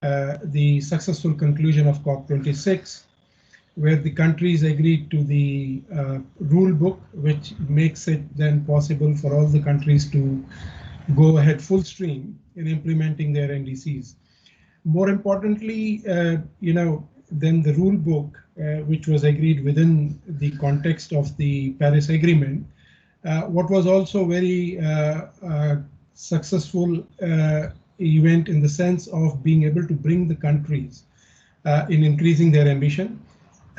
the successful conclusion of COP26, where the countries agreed to the rule book, which makes it then possible for all the countries to go ahead full stream in implementing their NDCs. More importantly, than the rule book, which was agreed within the context of the Paris Agreement, what was also very successful event in the sense of being able to bring the countries in increasing their ambition,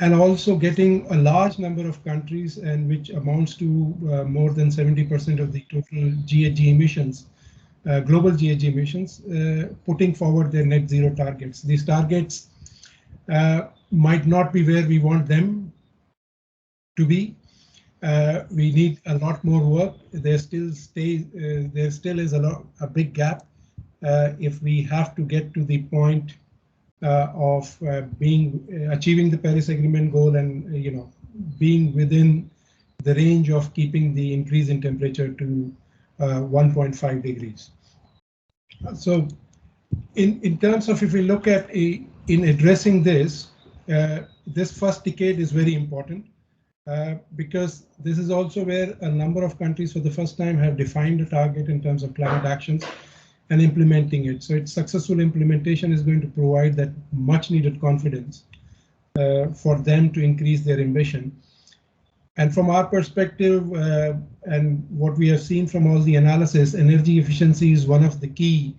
and also getting a large number of countries, and which amounts to more than 70% of the total GHG emissions, global GHG emissions, putting forward their net zero targets. These targets might not be where we want them to be. We need a lot more work. There still is a big gap if we have to get to the point of achieving the Paris Agreement goal, and being within the range of keeping the increase in temperature to 1.5 degrees. So in terms of, if we look at in addressing this, this first decade is very important because this is also where a number of countries for the first time have defined a target in terms of climate actions and implementing it. So its successful implementation is going to provide that much needed confidence for them to increase their ambition. And from our perspective, and what we have seen from all the analysis, energy efficiency is one of the key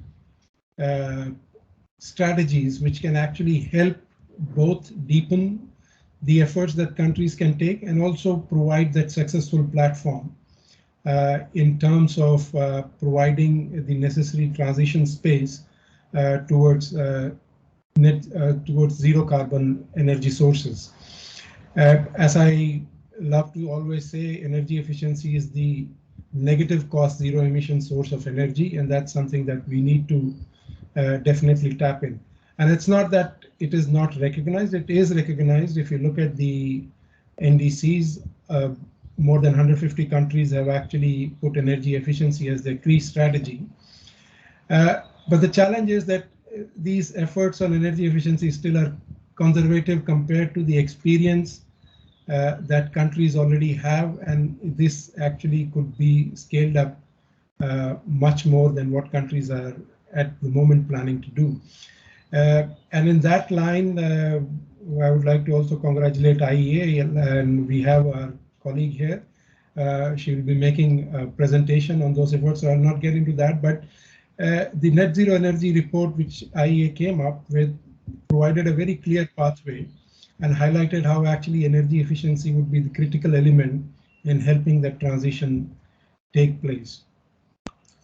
strategies which can actually help both deepen the efforts that countries can take and also provide that successful platform in terms of providing the necessary transition space towards towards zero carbon energy sources. As I love to always say, energy efficiency is the negative cost zero emission source of energy, and that's something that we need to definitely tap in. And it's not that it is not recognized, it is recognized. If you look at the NDCs, more than 150 countries have actually put energy efficiency as their key strategy. But the challenge is that these efforts on energy efficiency still are conservative compared to the experience that countries already have, and this actually could be scaled up much more than what countries are at the moment planning to do. And in that line, I would like to also congratulate IEA, and we have our colleague here. She will be making a presentation on those efforts, so I'll not get into that. But the net zero energy report, which IEA came up with, provided a very clear pathway and highlighted how actually energy efficiency would be the critical element in helping that transition take place.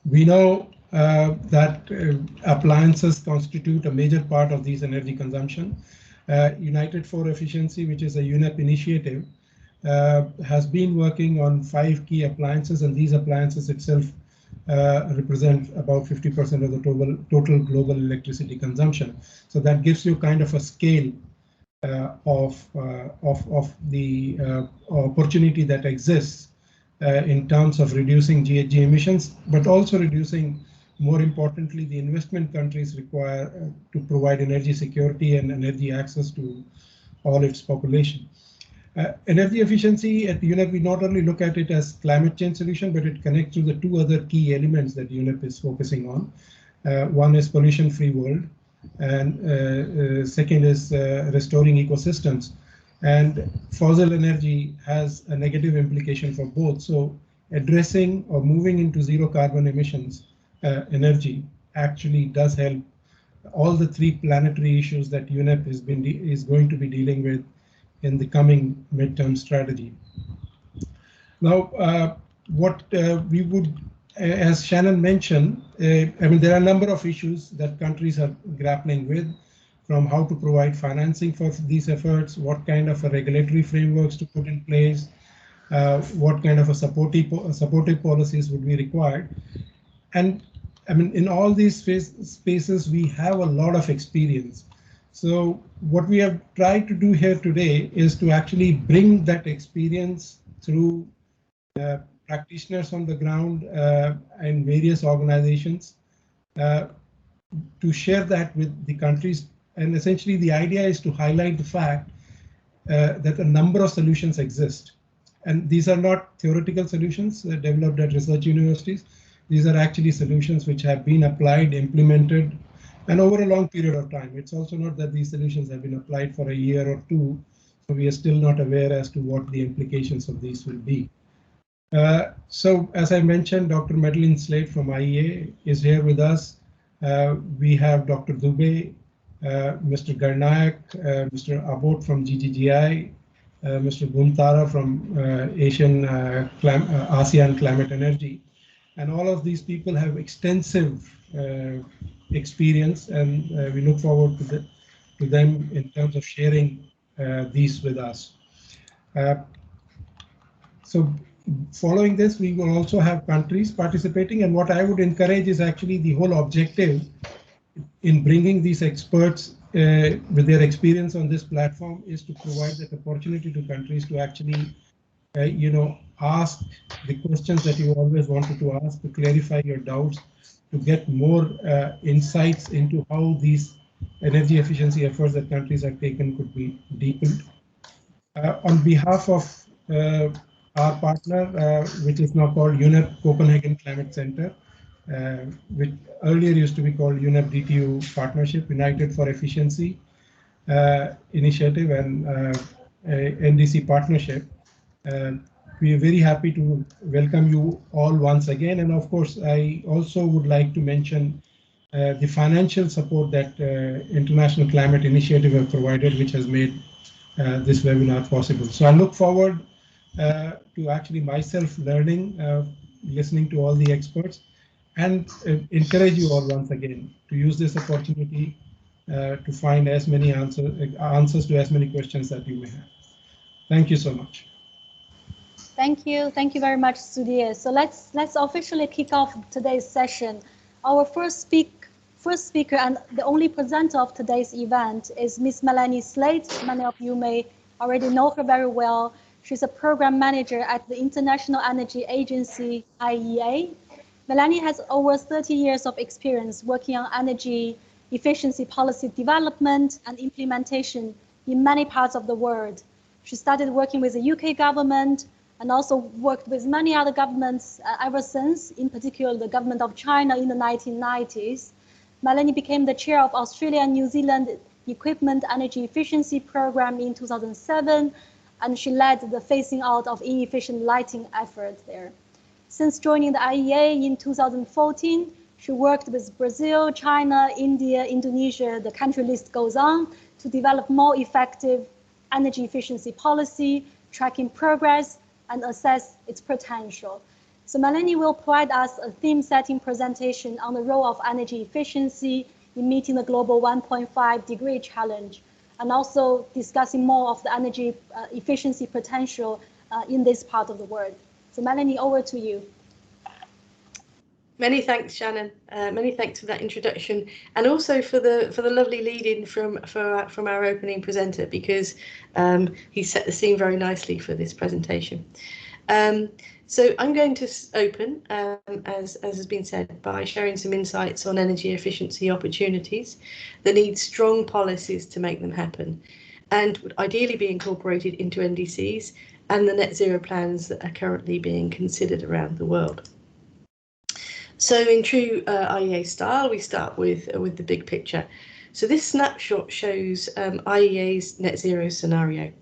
We know that appliances constitute a major part of these energy consumption. United for Efficiency, which is a UNEP initiative, has been working on 5 key appliances, and these appliances itself represent about 50% of the total global electricity consumption. So that gives you kind of a scale of the opportunity that exists in terms of reducing GHG emissions, but also reducing, more importantly, the investment countries require to provide energy security and energy access to all its population. Energy efficiency at UNEP, we not only look at it as climate change solution, but it connects to the 2 other key elements that UNEP is focusing on. One is pollution-free world, and second is restoring ecosystems. And fossil energy has a negative implication for both. So addressing or moving into zero carbon emissions energy actually does help all the 3 planetary issues that UNEP is going to be dealing with in the coming midterm strategy. Now, what we would, as Shannon mentioned, I mean, there are a number of issues that countries are grappling with, from how to provide financing for these efforts, what kind of a regulatory frameworks to put in place, what kind of a supportive policies would be required. And I mean, in all these spaces, we have a lot of experience. So what we have tried to do here today is to actually bring that experience through practitioners on the ground in various organizations, to share that with the countries. And essentially, the idea is to highlight the fact that a number of solutions exist. And these are not theoretical solutions developed at research universities. These are actually solutions which have been applied, implemented, and over a long period of time. It's also not that these solutions have been applied for a year or two, so we are still not aware as to what the implications of these will be. So as I mentioned, Dr. Madeline Slade from IEA is here with us. We have Dr. Dubey, Mr. Garnayak, Mr. Abot from GGGI, Mr. Guntara from ASEAN Climate Energy. And all of these people have extensive experience, and we look forward to them in terms of sharing these with us. So following this, we will also have countries participating, and what I would encourage is actually the whole objective in bringing these experts with their experience on this platform is to provide that opportunity to countries to actually ask the questions that you always wanted to ask, to clarify your doubts, to get more insights into how these energy efficiency efforts that countries have taken could be deepened. On behalf of our partner, which is now called UNEP Copenhagen Climate Center, which earlier used to be called UNEP DTU Partnership, United for Efficiency Initiative, and NDC Partnership. We are very happy to welcome you all once again. And of course, I also would like to mention the financial support that International Climate Initiative have provided, which has made this webinar possible. So I look forward to actually myself learning, listening to all the experts, and encourage you all once again to use this opportunity to find as many answers to as many questions that you may have. Thank you so much. Thank you very much, Sudhir. So let's officially kick off today's session. Our first speaker and the only presenter of today's event is Ms. Melanie Slade. Many of you may already know her very well. She's a program manager at the International Energy Agency, IEA. Melanie has over 30 years of experience working on energy efficiency policy development and implementation in many parts of the world. She started working with the UK government and also worked with many other governments ever since, in particular the government of China in the 1990s. Melanie became the chair of Australia and New Zealand Equipment Energy Efficiency Program in 2007, and she led the phasing out of inefficient lighting effort there. Since joining the IEA in 2014, she worked with Brazil, China, India, Indonesia, the country list goes on, to develop more effective energy efficiency policy, tracking progress, and assess its potential. So Melanie will provide us a theme-setting presentation on the role of energy efficiency in meeting the global 1.5-degree challenge, and also discussing more of the energy efficiency potential in this part of the world. So Melanie, over to you. Many thanks, Shannon. Many thanks for that introduction, and also for the lovely lead-in from our opening presenter, because he set the scene very nicely for this presentation. So I'm going to open, as has been said, by sharing some insights on energy efficiency opportunities that need strong policies to make them happen, and would ideally be incorporated into NDCs and the net zero plans that are currently being considered around the world. So in true IEA style, we start with the big picture. So this snapshot shows IEA's net zero scenario.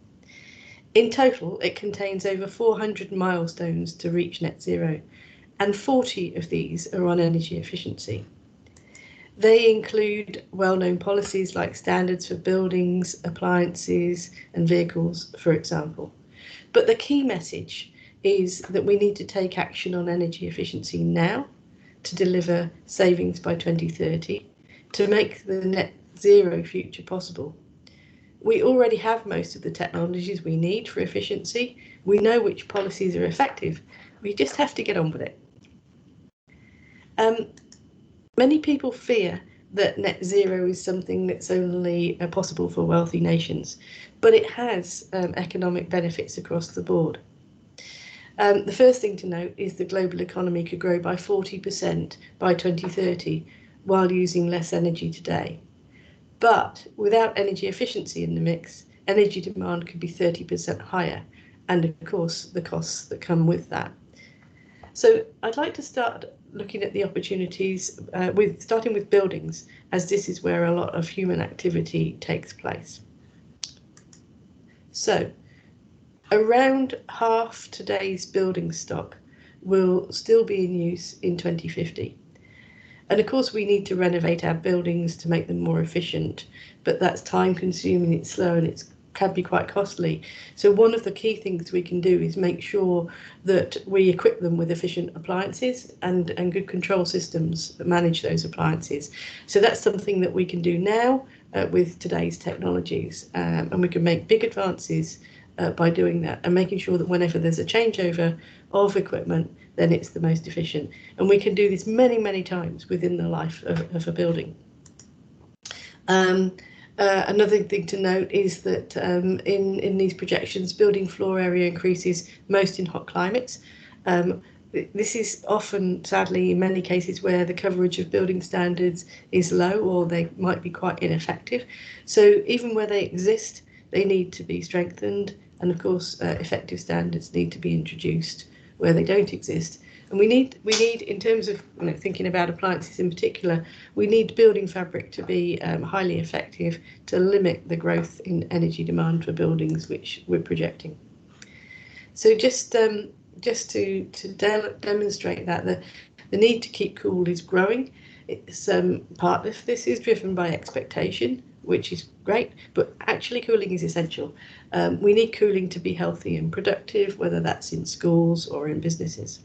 In total, it contains over 400 milestones to reach net zero, and 40 of these are on energy efficiency. They include well-known policies like standards for buildings, appliances, and vehicles, for example. But the key message is that we need to take action on energy efficiency now to deliver savings by 2030, to make the net zero future possible. We already have most of the technologies we need for efficiency. We know which policies are effective. We just have to get on with it. Many people fear that net zero is something that's only possible for wealthy nations, but it has economic benefits across the board. The first thing to note is the global economy could grow by 40% by 2030, while using less energy today. But without energy efficiency in the mix, energy demand could be 30% higher, and of course the costs that come with that. So I'd like to start looking at the opportunities starting with buildings, as this is where a lot of human activity takes place. So around half today's building stock will still be in use in 2050. And of course, we need to renovate our buildings to make them more efficient, but that's time consuming, it's slow, and it can be quite costly. So one of the key things we can do is make sure that we equip them with efficient appliances and good control systems that manage those appliances. So that's something that we can do now with today's technologies, and we can make big advances by doing that and making sure that whenever there's a changeover of equipment, then it's the most efficient. And we can do this many, many times within the life of a building. Another thing to note is that in these projections, building floor area increases most in hot climates. This is often, sadly, in many cases where the coverage of building standards is low or they might be quite ineffective. So even where they exist, they need to be strengthened. And of course, effective standards need to be introduced where they don't exist. And we need, in terms of thinking about appliances in particular, we need building fabric to be highly effective to limit the growth in energy demand for buildings which we're projecting. So just to demonstrate that the need to keep cool is growing. It's part of this is driven by expectation, which is great, but actually cooling is essential. We need cooling to be healthy and productive, whether that's in schools or in businesses.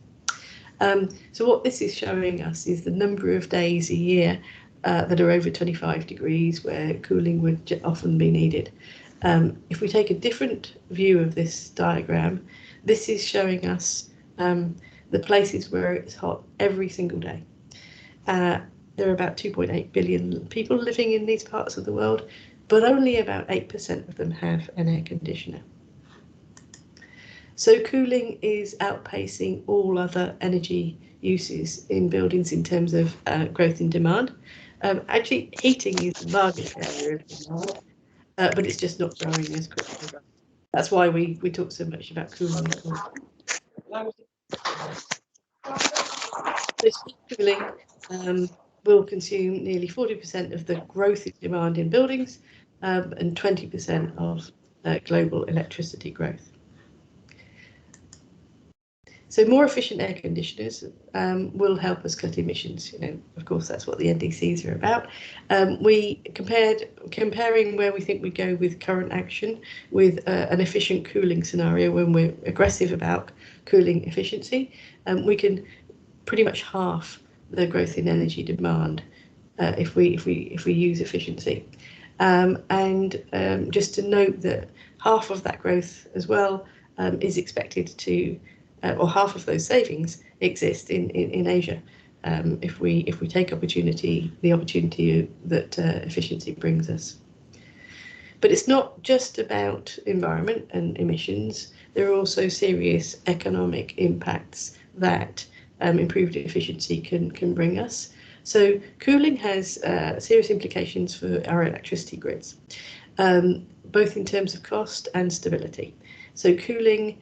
So what this is showing us is the number of days a year that are over 25 degrees where cooling would often be needed. If we take a different view of this diagram, this is showing us the places where it's hot every single day. There are about 2.8 billion people living in these parts of the world, but only about 8% of them have an air conditioner. So cooling is outpacing all other energy uses in buildings in terms of growth in demand. Actually, heating is the largest area of demand, but it's just not growing as quickly. That's why we talk so much about cooling. This cooling will consume nearly 40% of the growth in demand in buildings and 20% of global electricity growth. So more efficient air conditioners will help us cut emissions. Of course, that's what the NDCs are about. We comparing where we think we go with current action with an efficient cooling scenario when we're aggressive about cooling efficiency, we can pretty much half the growth in energy demand if we use efficiency. Just to note that half of that growth as well is expected to, or half of those savings exist in Asia. If we take the opportunity that efficiency brings us. But it's not just about environment and emissions. There are also serious economic impacts that improved efficiency can bring us. So cooling has serious implications for our electricity grids, both in terms of cost and stability. So cooling,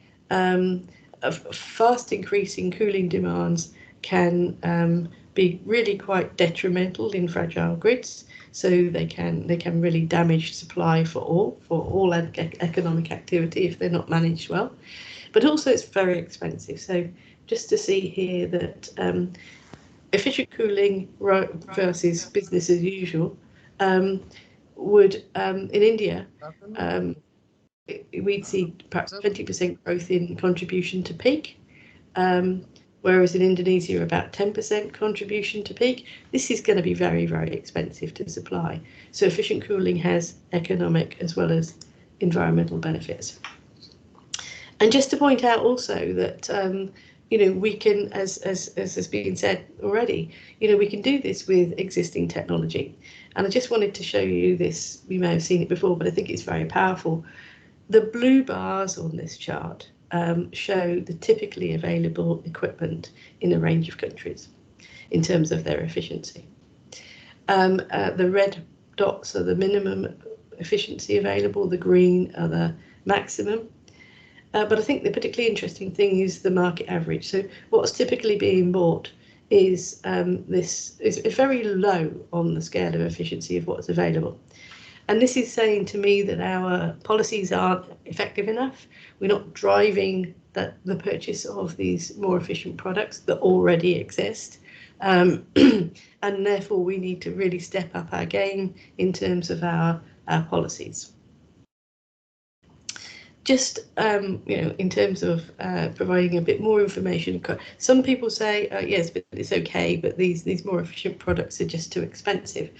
fast increasing cooling demands can be really quite detrimental in fragile grids. So they can really damage supply for all economic activity if they're not managed well. But also it's very expensive. So just to see here that efficient cooling versus business as usual would in India we'd see perhaps 20% growth in contribution to peak, whereas in Indonesia about 10% contribution to peak. This is going to be very, very expensive to supply. So efficient cooling has economic as well as environmental benefits. And just to point out also that we can, as has been said already, we can do this with existing technology. And I just wanted to show you this. You may have seen it before, but I think it's very powerful. The blue bars on this chart show the typically available equipment in a range of countries in terms of their efficiency. The red dots are the minimum efficiency available, the green are the maximum. But I think the particularly interesting thing is the market average. So what's typically being bought is this is very low on the scale of efficiency of what's available. And this is saying to me that our policies aren't effective enough. We're not driving the purchase of these more efficient products that already exist. And therefore we need to really step up our game in terms of our policies. Just in terms of providing a bit more information, some people say yes, but it's okay, but these more efficient products are just too expensive.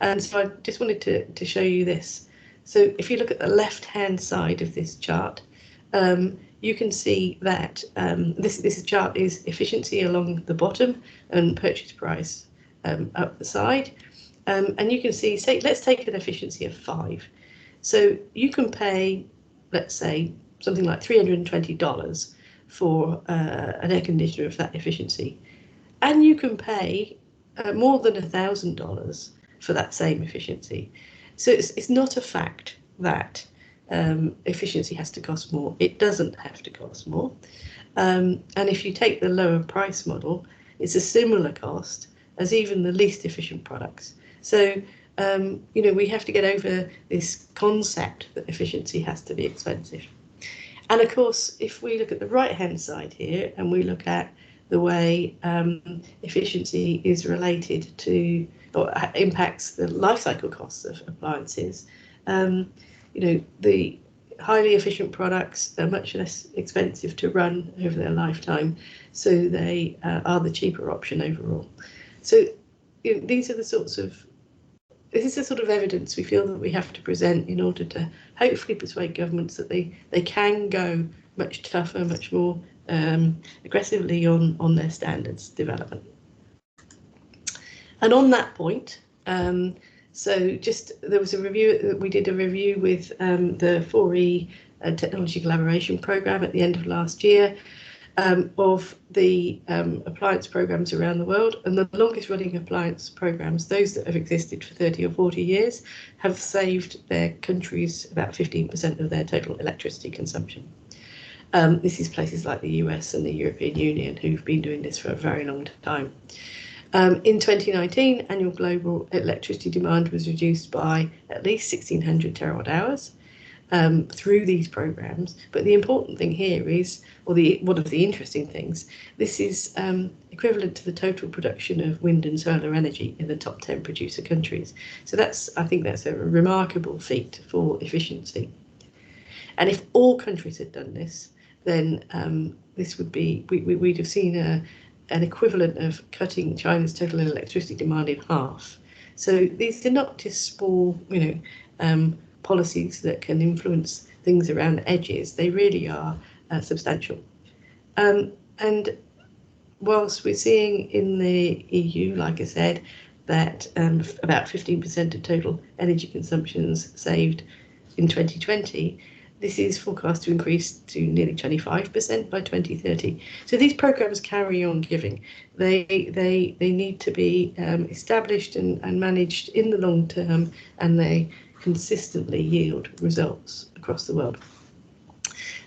And so I just wanted to show you this. So if you look at the left-hand side of this chart, you can see that this chart is efficiency along the bottom and purchase price up the side. And you can see, let's take an efficiency of 5. So you can pay, let's say, something like $320 for an air conditioner of that efficiency. And you can pay more than $1,000 for that same efficiency. So it's not a fact that efficiency has to cost more. It doesn't have to cost more. And if you take the lower price model, it's a similar cost as even the least efficient products. So we have to get over this concept that efficiency has to be expensive. And of course, if we look at the right-hand side here and we look at the way efficiency is related to or impacts the life cycle costs of appliances, the highly efficient products are much less expensive to run over their lifetime, so they are the cheaper option overall. So this is the sort of evidence we feel that we have to present in order to hopefully persuade governments that they can go much tougher, much more aggressively on their standards development. And on that point, so there was a review, we did a review with the 4E Technology Collaboration Programme at the end of last year of the appliance programs around the world, and the longest running appliance programs, those that have existed for 30 or 40 years, have saved their countries about 15% of their total electricity consumption. This is places like the US and the European Union who've been doing this for a very long time. In 2019, annual global electricity demand was reduced by at least 1,600 terawatt hours through these programs. But the important thing here is, one of the interesting things, this is equivalent to the total production of wind and solar energy in the top 10 producer countries. So I think that's a remarkable feat for efficiency. And if all countries had done this, then this would be, we'd have seen an equivalent of cutting China's total electricity demand in half. So these are not just small, policies that can influence things around the edges. They really are substantial. And whilst we're seeing in the EU, like I said, that about 15% of total energy consumptions saved in 2020, this is forecast to increase to nearly 25% by 2030. So these programs carry on giving. They need to be established and managed in the long term, and they consistently yield results across the world.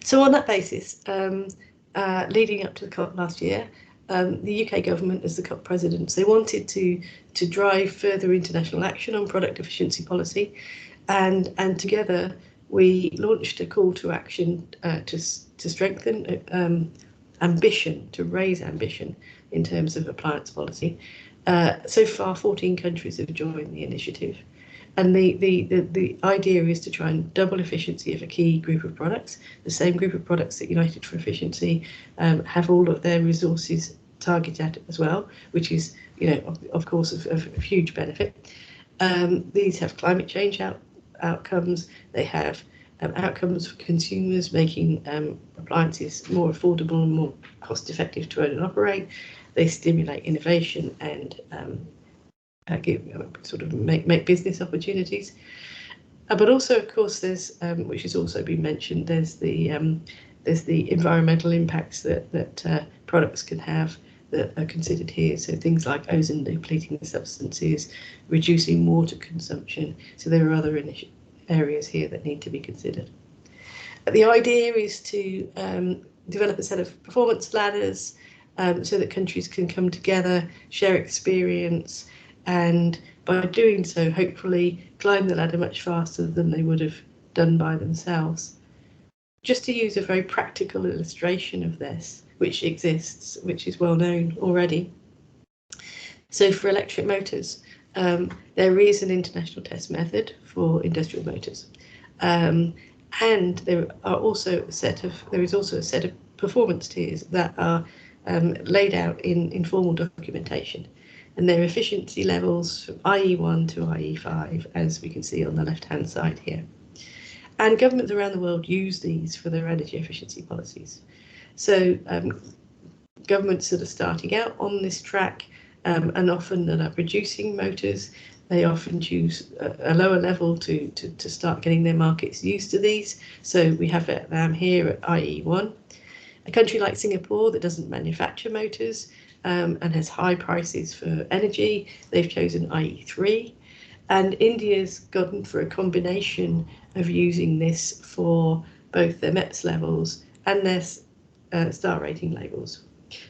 So on that basis, leading up to the COP last year, the UK government, as the COP presidents, they wanted to drive further international action on product efficiency policy, and together we launched a call to action to strengthen ambition, to raise ambition in terms of appliance policy. So far, 14 countries have joined the initiative. And the idea is to try and double efficiency of a key group of products. The same group of products that United for Efficiency have all of their resources targeted at as well, which is, of course, of huge benefit. These have climate change outcomes. They have outcomes for consumers, making appliances more affordable and more cost effective to own and operate. They stimulate innovation and make business opportunities, but also, of course, there's which has also been mentioned. There's the environmental impacts that products can have that are considered here. So things like ozone depleting substances, reducing water consumption. So there are other areas here that need to be considered. The idea is to develop a set of performance ladders so that countries can come together, share experience, and by doing so, hopefully climb the ladder much faster than they would have done by themselves. Just to use a very practical illustration of this, which exists, which is well known already. So for electric motors, there is an international test method for industrial motors. And there is also a set of performance tiers that are laid out in formal documentation, and their efficiency levels from IE1 to IE5, as we can see on the left-hand side here. And governments around the world use these for their energy efficiency policies. So governments that are starting out on this track and often that are producing motors, they often choose a lower level to start getting their markets used to these. So we have Vietnam here at IE1. A country like Singapore that doesn't manufacture motors and has high prices for energy, they've chosen IE3. And India's gone for a combination of using this for both their MEPS levels and their star rating labels.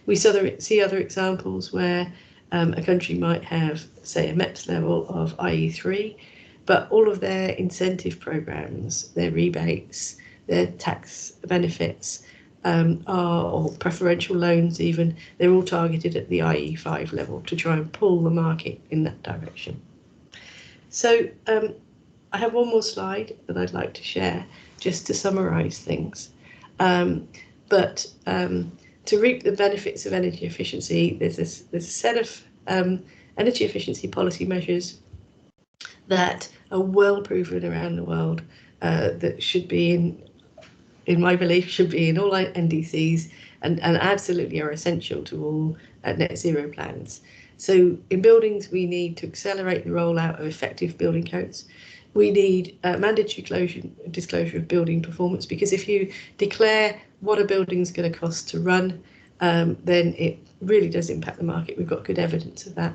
We see other examples where a country might have, say, a MEPS level of IE3, but all of their incentive programs, their rebates, their tax benefits, or preferential loans even, they're all targeted at the IE5 level to try and pull the market in that direction. So I have one more slide that I'd like to share just to summarise things. But to reap the benefits of energy efficiency, there's a set of energy efficiency policy measures that are well proven around the world that should be in my belief, should be in all NDCs and absolutely are essential to all net zero plans. So in buildings, we need to accelerate the rollout of effective building codes. We need mandatory disclosure of building performance, because if you declare what a building's going to cost to run, then it really does impact the market. We've got good evidence of that.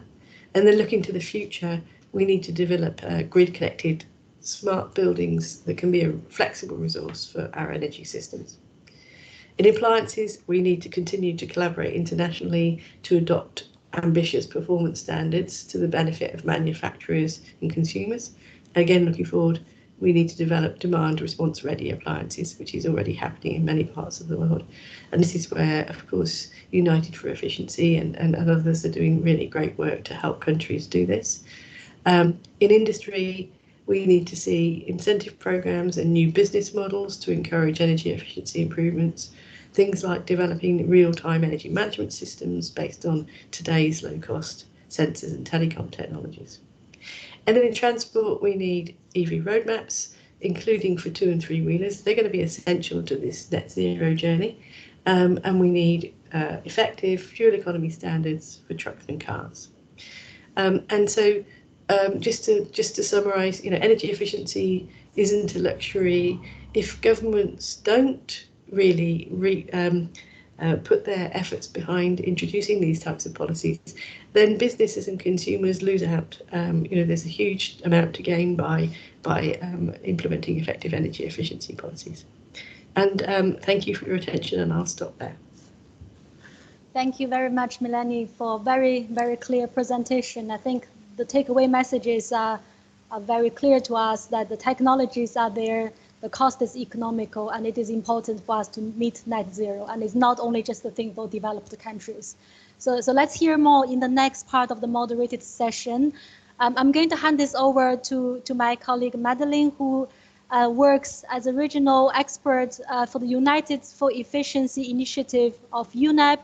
And then looking to the future, we need to develop grid-connected smart buildings that can be a flexible resource for our energy systems. In appliances, we need to continue to collaborate internationally to adopt ambitious performance standards to the benefit of manufacturers and consumers. Again, looking forward, we need to develop demand response ready appliances, which is already happening in many parts of the world. And this is where, of course, United for Efficiency and others are doing really great work to help countries do this. In industry, we need to see incentive programs and new business models to encourage energy efficiency improvements. Things like developing real-time energy management systems based on today's low-cost sensors and telecom technologies. And then in transport, we need EV roadmaps, including for 2- and 3-wheelers. They're going to be essential to this net zero journey. And we need effective fuel economy standards for trucks and cars. And so just to summarise, energy efficiency isn't a luxury. If governments don't really put their efforts behind introducing these types of policies, then businesses and consumers lose out. There's a huge amount to gain by implementing effective energy efficiency policies. And thank you for your attention, and I'll stop there. Thank you very much, Melanie, for very, very clear presentation. I think the takeaway messages are very clear to us that the technologies are there, the cost is economical, and it is important for us to meet net zero. And it's not only just a thing for developed countries. So let's hear more in the next part of the moderated session. I'm going to hand this over to my colleague Madeline, who works as a regional expert for the United for Efficiency initiative of UNEP.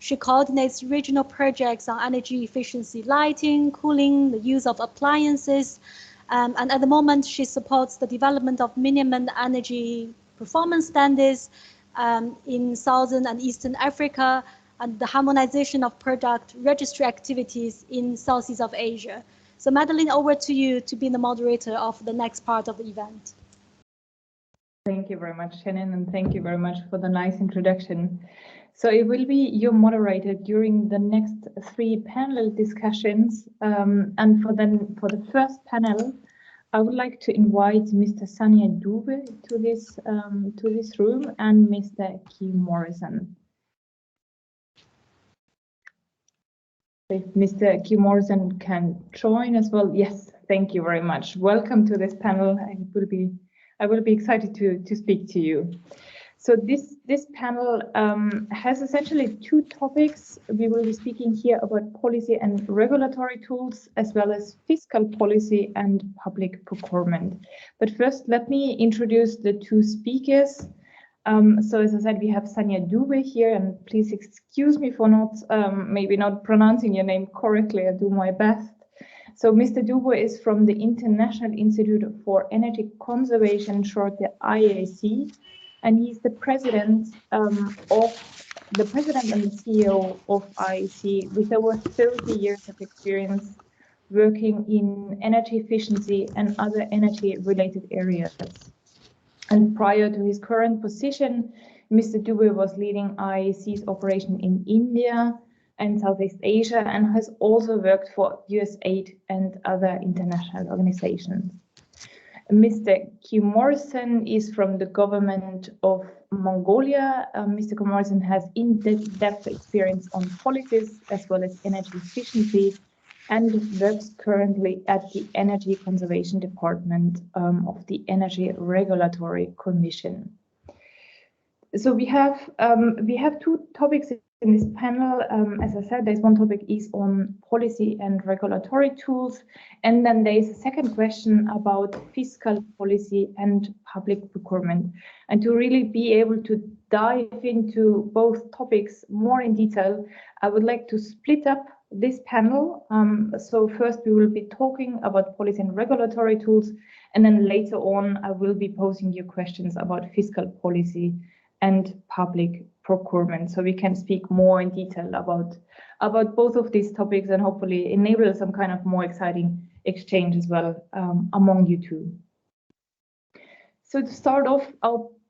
She coordinates regional projects on energy efficiency, lighting, cooling, the use of appliances. And at the moment, she supports the development of minimum energy performance standards in Southern and Eastern Africa, and the harmonization of product registry activities in Southeast of Asia. So Madeline, over to you to be the moderator of the next part of the event. Thank you very much, Shannon, and thank you very much for the nice introduction. So I will be your moderator during the next 3 panel discussions. And for the first panel, I would like to invite Mr. Sanya Dube to this room and Mr. Keith Morrison. If Mr. Keith Morrison can join as well. Yes, thank you very much. Welcome to this panel. I will be excited to speak to you. So this panel has essentially 2 topics. We will be speaking here about policy and regulatory tools, as well as fiscal policy and public procurement. But first, let me introduce the 2 speakers. So as I said, we have Sanya Dube here, and please excuse me for maybe not pronouncing your name correctly. I do my best. So Mr. Dube is from the International Institute for Energy Conservation, short the IAC. And he's the president and the CEO of IEC with over 30 years of experience working in energy efficiency and other energy-related areas. And prior to his current position, Mr. Dube was leading IEC's operation in India and Southeast Asia, and has also worked for USAID and other international organizations. Mr. Keith Morrison is from the government of Mongolia. Mr. Keith Morrison has in-depth experience on policies as well as energy efficiency, and works currently at the Energy Conservation Department of the Energy Regulatory Commission. So we have 2 topics in this panel. As I said, there's one topic is on policy and regulatory tools, and then there is a second question about fiscal policy and public procurement. And to really be able to dive into both topics more in detail, I would like to split up this panel. So first we will be talking about policy and regulatory tools, and then later on I will be posing you questions about fiscal policy and public procurement, so we can speak more in detail about both of these topics and hopefully enable some kind of more exciting exchange as well among you two. So to start off,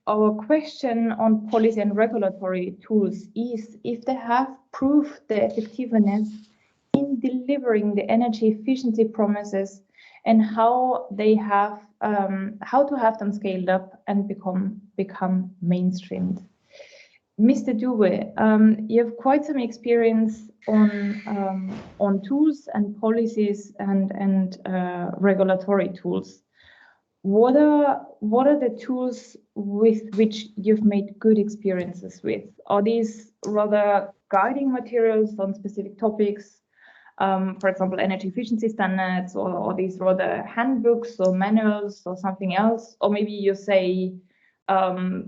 our question on policy and regulatory tools is if they have proved their effectiveness in delivering the energy efficiency promises, and how they have how to have them scaled up and become mainstreamed. Mr. Dube, you have quite some experience on tools and policies and regulatory tools. What are the tools with which you've made good experiences with? Are these rather guiding materials on specific topics? For example, energy efficiency standards, or these rather handbooks or manuals or something else? Or maybe you say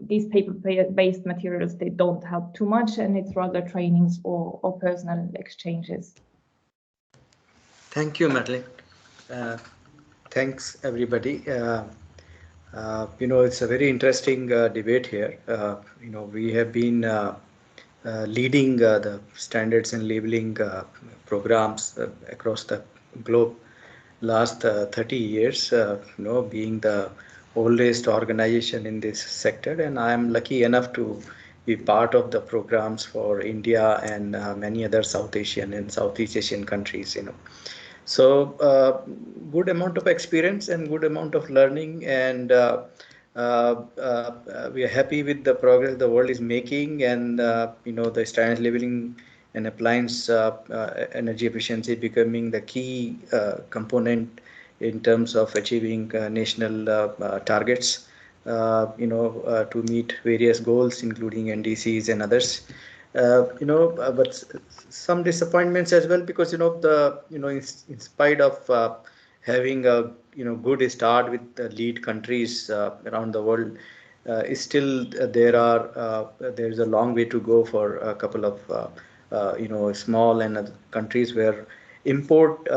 these paper-based materials, they don't help too much and it's rather trainings or personal exchanges. Thank you, Madeline. Thanks, everybody. It's a very interesting debate here. We have been leading the standards and labeling programs across the globe last 30 years, being the oldest organization in this sector, and I am lucky enough to be part of the programs for India and many other South Asian and Southeast Asian countries. So good amount of experience and good amount of learning, and we are happy with the progress the world is making, and the standard labeling and appliance energy efficiency becoming the key component in terms of achieving national targets, to meet various goals, including NDCs and others. But some disappointments as well, because in spite of having a good start with the lead countries around the world, still there is a long way to go for a couple of small and other countries where import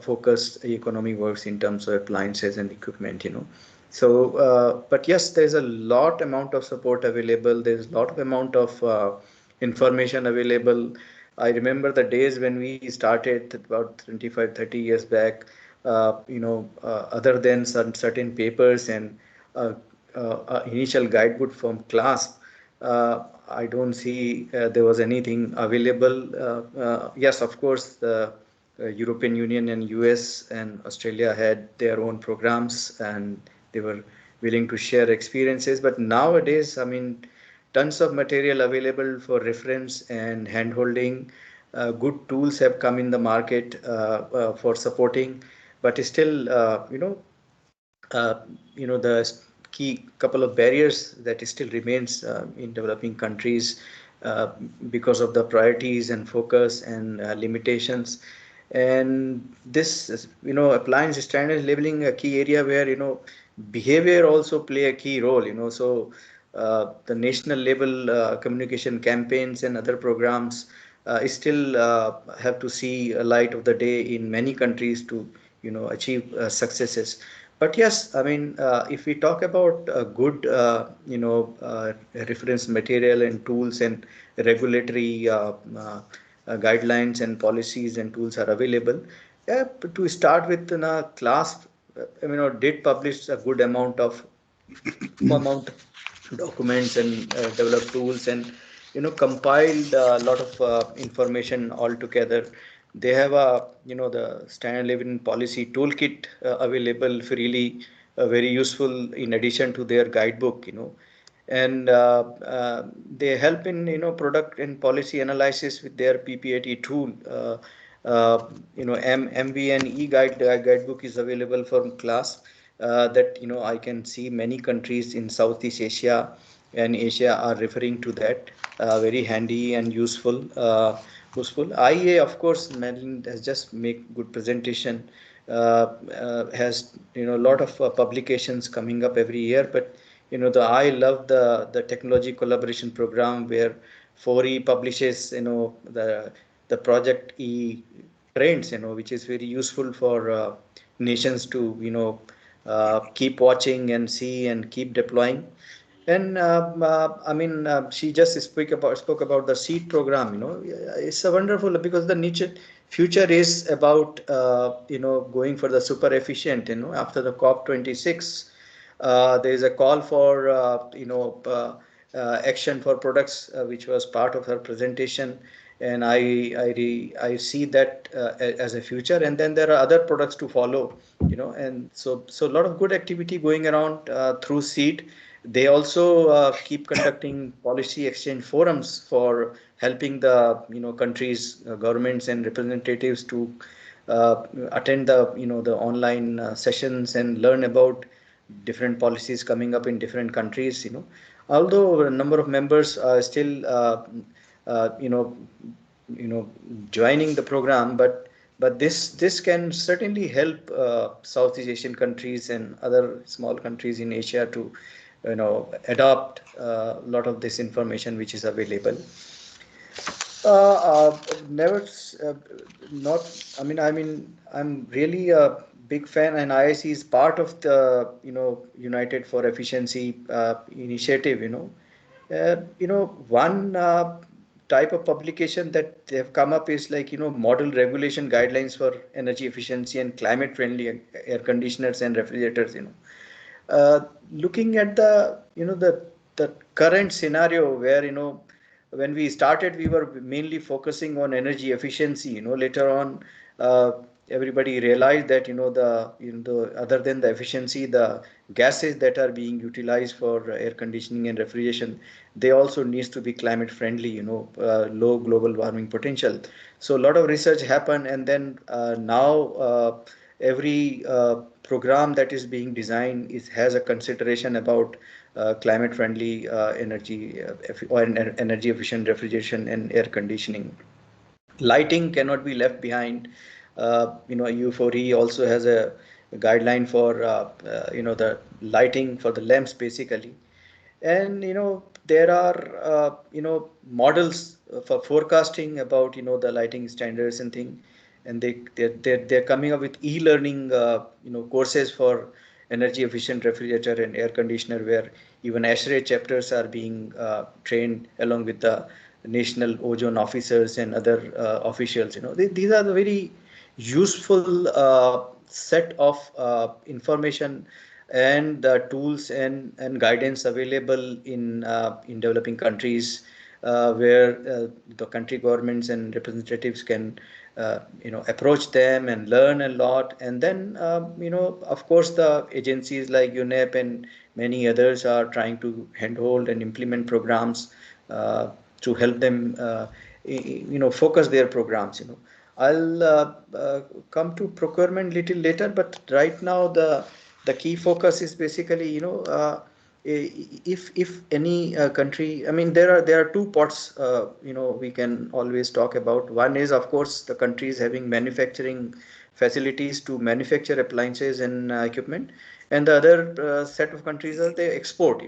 focused economy works in terms of appliances and equipment. So but yes, there's a lot amount of support available. There's a lot of amount of information available. I remember the days when we started about 25-30 years back, other than some certain papers and initial guidebook from class, I don't see there was anything available. Yes, of course, the European Union and US and Australia had their own programs, and they were willing to share experiences. But nowadays, I mean, tons of material available for reference and handholding. Good tools have come in the market for supporting, but still, uh, the key couple of barriers that still remains in developing countries uh, because of the priorities and focus and limitations. And this appliance standards labeling a key area where behavior also play a key role. So the national level communication campaigns and other programs still have to see a light of the day in many countries to achieve successes. But yes, I mean, if we talk about good, reference material and tools and regulatory guidelines and policies and tools are available. Yeah, to start with, class, did publish a good amount of documents and developed tools and compiled a lot of information all together. They have the standard living policy toolkit available freely, very useful in addition to their guidebook. And they help in product and policy analysis with their PPAT tool. MV and guidebook is available for class that I can see many countries in Southeast Asia and Asia are referring to that. Very handy and useful. IEA, of course, Madeline has just make good presentation. Has a lot of publications coming up every year, but I love the technology collaboration program where 4E publishes the project E trends, which is very useful for nations to keep watching and see and keep deploying. And I mean, she just spoke about the seed program. It's a wonderful because the niche future is about going for the super efficient. After the COP26, there is a call for action for products, which was part of her presentation, and I see that as a future. And then there are other products to follow. And so a lot of good activity going around through seed. They also keep conducting policy exchange forums for helping the countries, governments, and representatives to attend the online sessions and learn about different policies coming up in different countries. Although a number of members are still uh, you know joining the program, but this can certainly help Southeast Asian countries and other small countries in Asia to adopt a lot of this information which is available. Never, not. I'm really a big fan, and IIC is part of the United for Efficiency initiative. One type of publication that they have come up is like model regulation guidelines for energy efficiency and climate friendly air conditioners and refrigerators. Looking at the current scenario where when we started we were mainly focusing on energy efficiency. Later on everybody realized that the other than the efficiency, the gases that are being utilized for air conditioning and refrigeration, they also needs to be climate friendly, low global warming potential. So a lot of research happened, and then now every program that is being designed has a consideration about climate friendly energy or energy efficient refrigeration and air conditioning. Lighting cannot be left behind. U4E also has a guideline for the lighting for the lamps basically. And there are models for forecasting about the lighting standards and thing, and they're coming up with e-learning courses for energy efficient refrigerator and air conditioner, where even ASHRAE chapters are being trained along with the national ozone officers and other officials. These are the very useful set of information and the tools and guidance available in developing countries, where the country governments and representatives can approach them and learn a lot. And then of course the agencies like UNEP and many others are trying to handhold and implement programs to help them focus their programs. I'll come to procurement little later, but right now the key focus is basically if any country, I mean, there are two parts we can always talk about. One is, of course, the countries having manufacturing facilities to manufacture appliances and equipment, and the other set of countries are they export.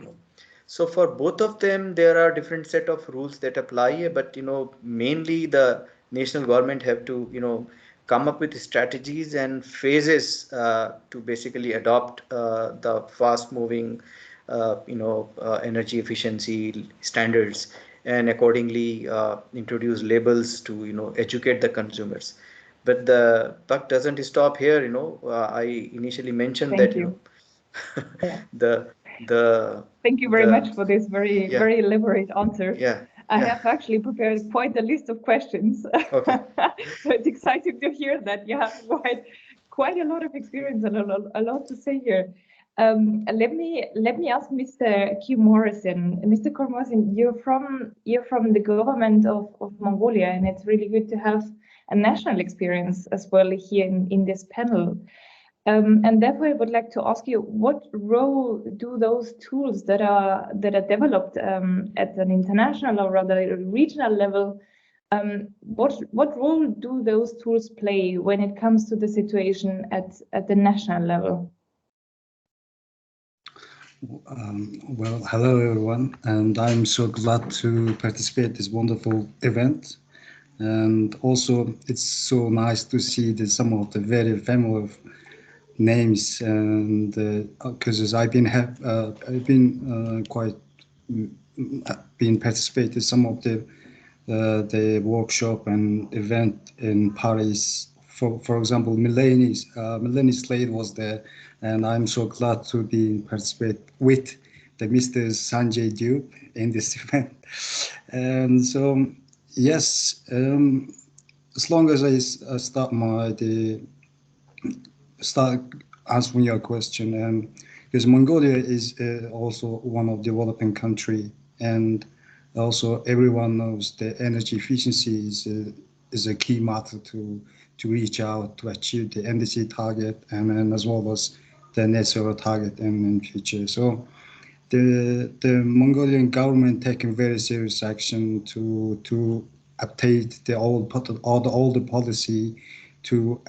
So for both of them, there are different set of rules that apply, but mainly the national government have to come up with strategies and phases to basically adopt the fast moving energy efficiency standards, and accordingly introduce labels to educate the consumers. But the buck doesn't stop here. I initially mentioned Thank that you. Yeah. the Thank you very much for this Yeah. very elaborate answer. Yeah. I Yeah. have actually prepared quite a list of questions. Okay. So it's exciting to hear that you have quite a lot of experience and a lot to say here. Let me ask Mr. Q Morrison. Mr. Q Morrison, you're from the government of Mongolia, and it's really good to have a national experience as well here in this panel. And therefore, I would like to ask you, what role do those tools that are developed at an international or rather regional level, what role do those tools play when it comes to the situation at the national level? Well, hello everyone, and I'm so glad to participate in this wonderful event. And also, it's so nice to see some of the very familiar names, and because I've been participating some of the workshop and event in Paris. For example, Melanie Slade was there, and I'm so glad to be participate with the Mr. Sanjay Dube in this event. And so, yes, as long as I start answering your question, because Mongolia is also one of the developing country, and also everyone knows that energy efficiency is a key matter to reach out to achieve the NDC target, and as well as the net zero target in future. So the Mongolian government taking very serious action to update all the policy to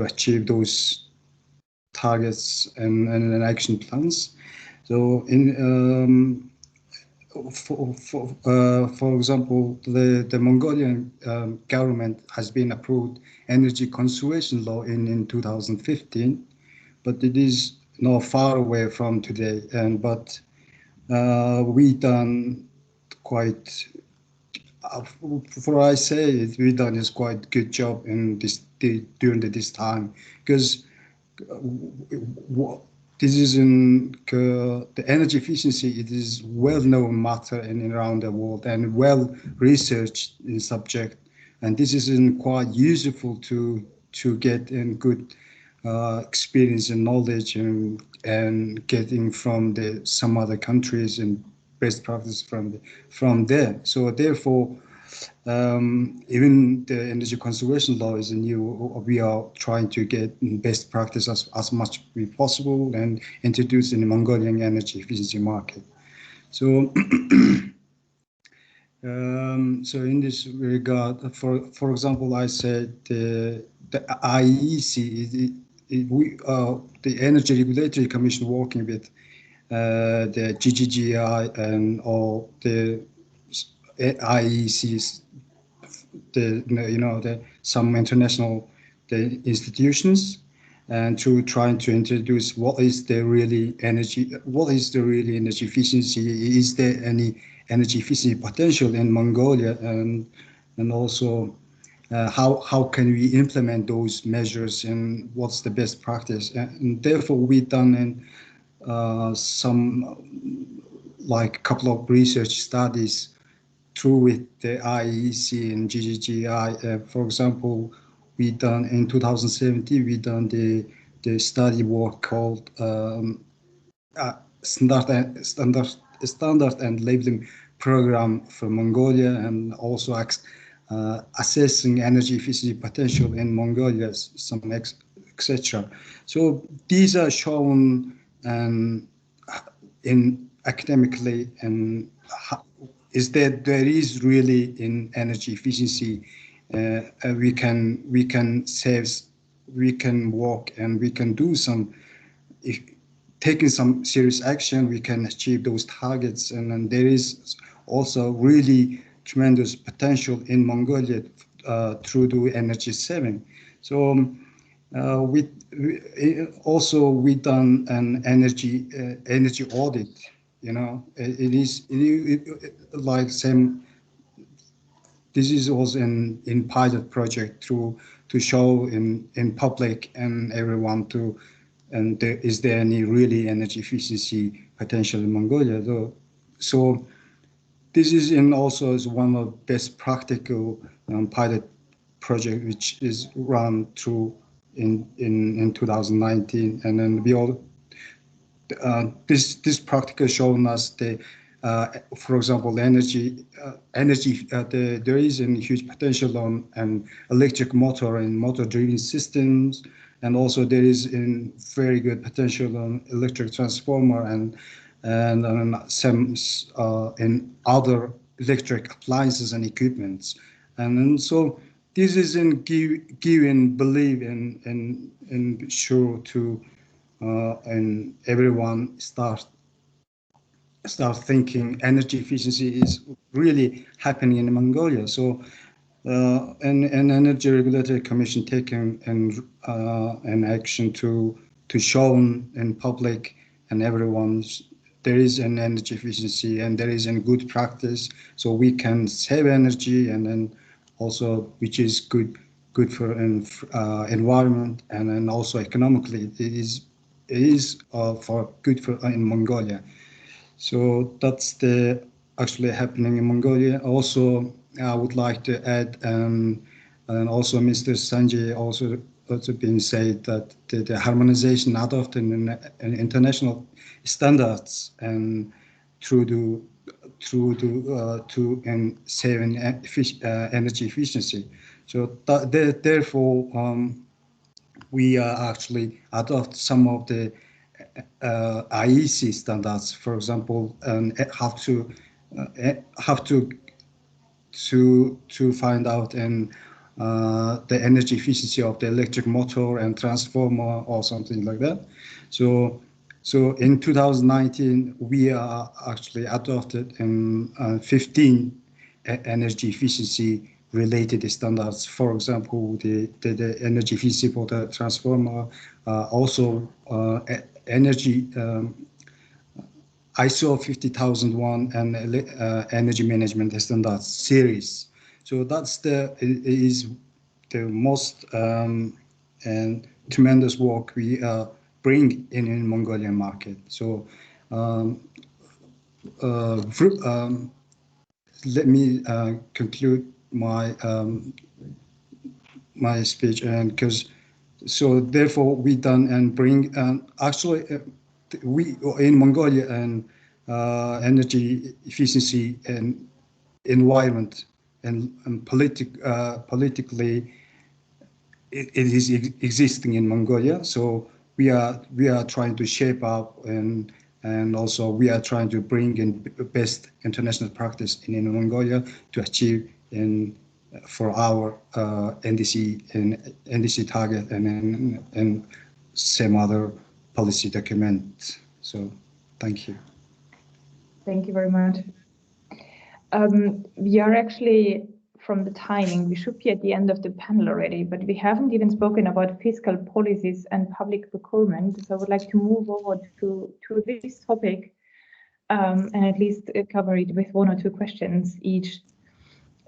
achieve those targets and action plans. So for example, the Mongolian government has been approved energy conservation law in 2015, but it is not far away from today. But we done quite. For I say it, we done is quite good job in during this time, because this is the energy efficiency. It is well-known matter and around the world, and well researched in subject, and this is quite useful to get in good experience and knowledge and getting from some other countries and best practice from there. So therefore, even the energy conservation law is new. We are trying to get best practice as much as possible and introduce in the Mongolian energy efficiency market. So, so in this regard, for example, I said the IEC, the Energy Regulatory Commission working with the GGGI and all the IECs, some international institutions, and to trying to introduce what is the really energy efficiency, is there any energy efficiency potential in Mongolia, and also how can we implement those measures and what's the best practice. And therefore, we've done some like a couple of research studies through with the IEC and GGGI. For example, we done in 2017, we done the study work called standard and labeling program for Mongolia, and also assessing energy efficiency potential in Mongolia, some etc. So these are shown in academically, and is that there is really in energy efficiency we can save, we can work, and we can do some, if taking some serious action, we can achieve those targets. And then there is also really tremendous potential in Mongolia through the energy saving. So we done an energy audit. You know, it is like same. This is also in pilot project to show in public and everyone to. And is there any really energy efficiency potential in Mongolia? So this is also is one of best practical pilot project which is run through in 2019, and then we all this practical shown us the for example energy there is a huge potential on an electric motor and motor driven systems, and also there is a very good potential on electric transformer and some in other electric appliances and equipments. And so this is in giving belief and sure to and everyone start thinking energy efficiency is really happening in Mongolia. So an energy regulatory commission taking an action to show in public and everyone's there is an energy efficiency and there is a good practice, so we can save energy, and then also which is good for environment, and then also economically it is for good for in Mongolia. So that's the actually happening in Mongolia. Also, I would like to add, and also Mr. Sanjay also been said that the harmonization adopted in international standards and through saving energy efficiency. So therefore, we actually adopt some of the IEC standards, for example, and have to find out and the energy efficiency of the electric motor and transformer or something like that. So in 2019 we are actually adopted in 15 energy efficiency related standards. For example, the energy efficiency for the transformer, also energy ISO 50001 and energy management standards series. So that's is the most and tremendous work we bring in Mongolian market. So let me conclude my my speech, and because so therefore we done and bring actually we in Mongolia and energy efficiency and environment and politically it is existing in Mongolia. So we are trying to shape up and also we are trying to bring in best international practice in Mongolia to achieve for our NDC target and some other policy document. So thank you. Thank you very much. We are actually, from the timing, we should be at the end of the panel already, but we haven't even spoken about fiscal policies and public procurement. So I would like to move over to this topic and at least cover it with 1 or 2 questions each.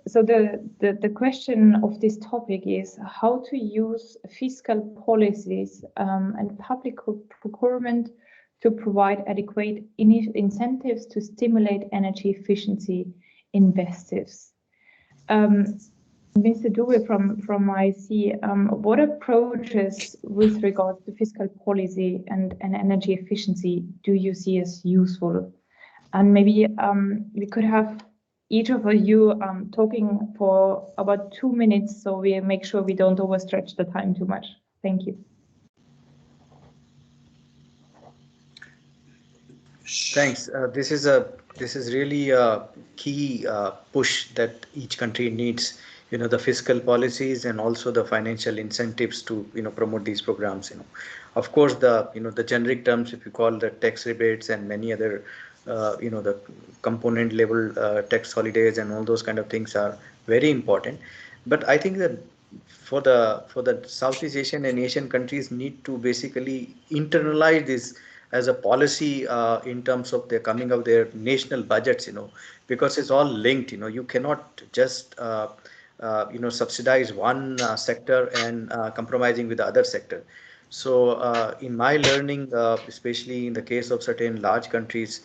So the question of this topic is how to use fiscal policies and public procurement to provide adequate incentives to stimulate energy efficiency investors. Mr. Dube from IC, what approaches with regards to fiscal policy and energy efficiency do you see as useful? And maybe we could have each of you talking for about 2 minutes, so we make sure we don't overstretch the time too much. Thank you. Thanks. This is really a key push that each country needs. The fiscal policies and also the financial incentives to promote these programs. Of course, the generic terms, if you call the tax rebates and many other the component level tax holidays and all those kind of things are very important. But I think that for the Southeast Asian and Asian countries need to basically internalize this as a policy in terms of their coming of their national budgets, because it's all linked. You cannot just subsidize one sector and compromising with the other sector. So in my learning, especially in the case of certain large countries,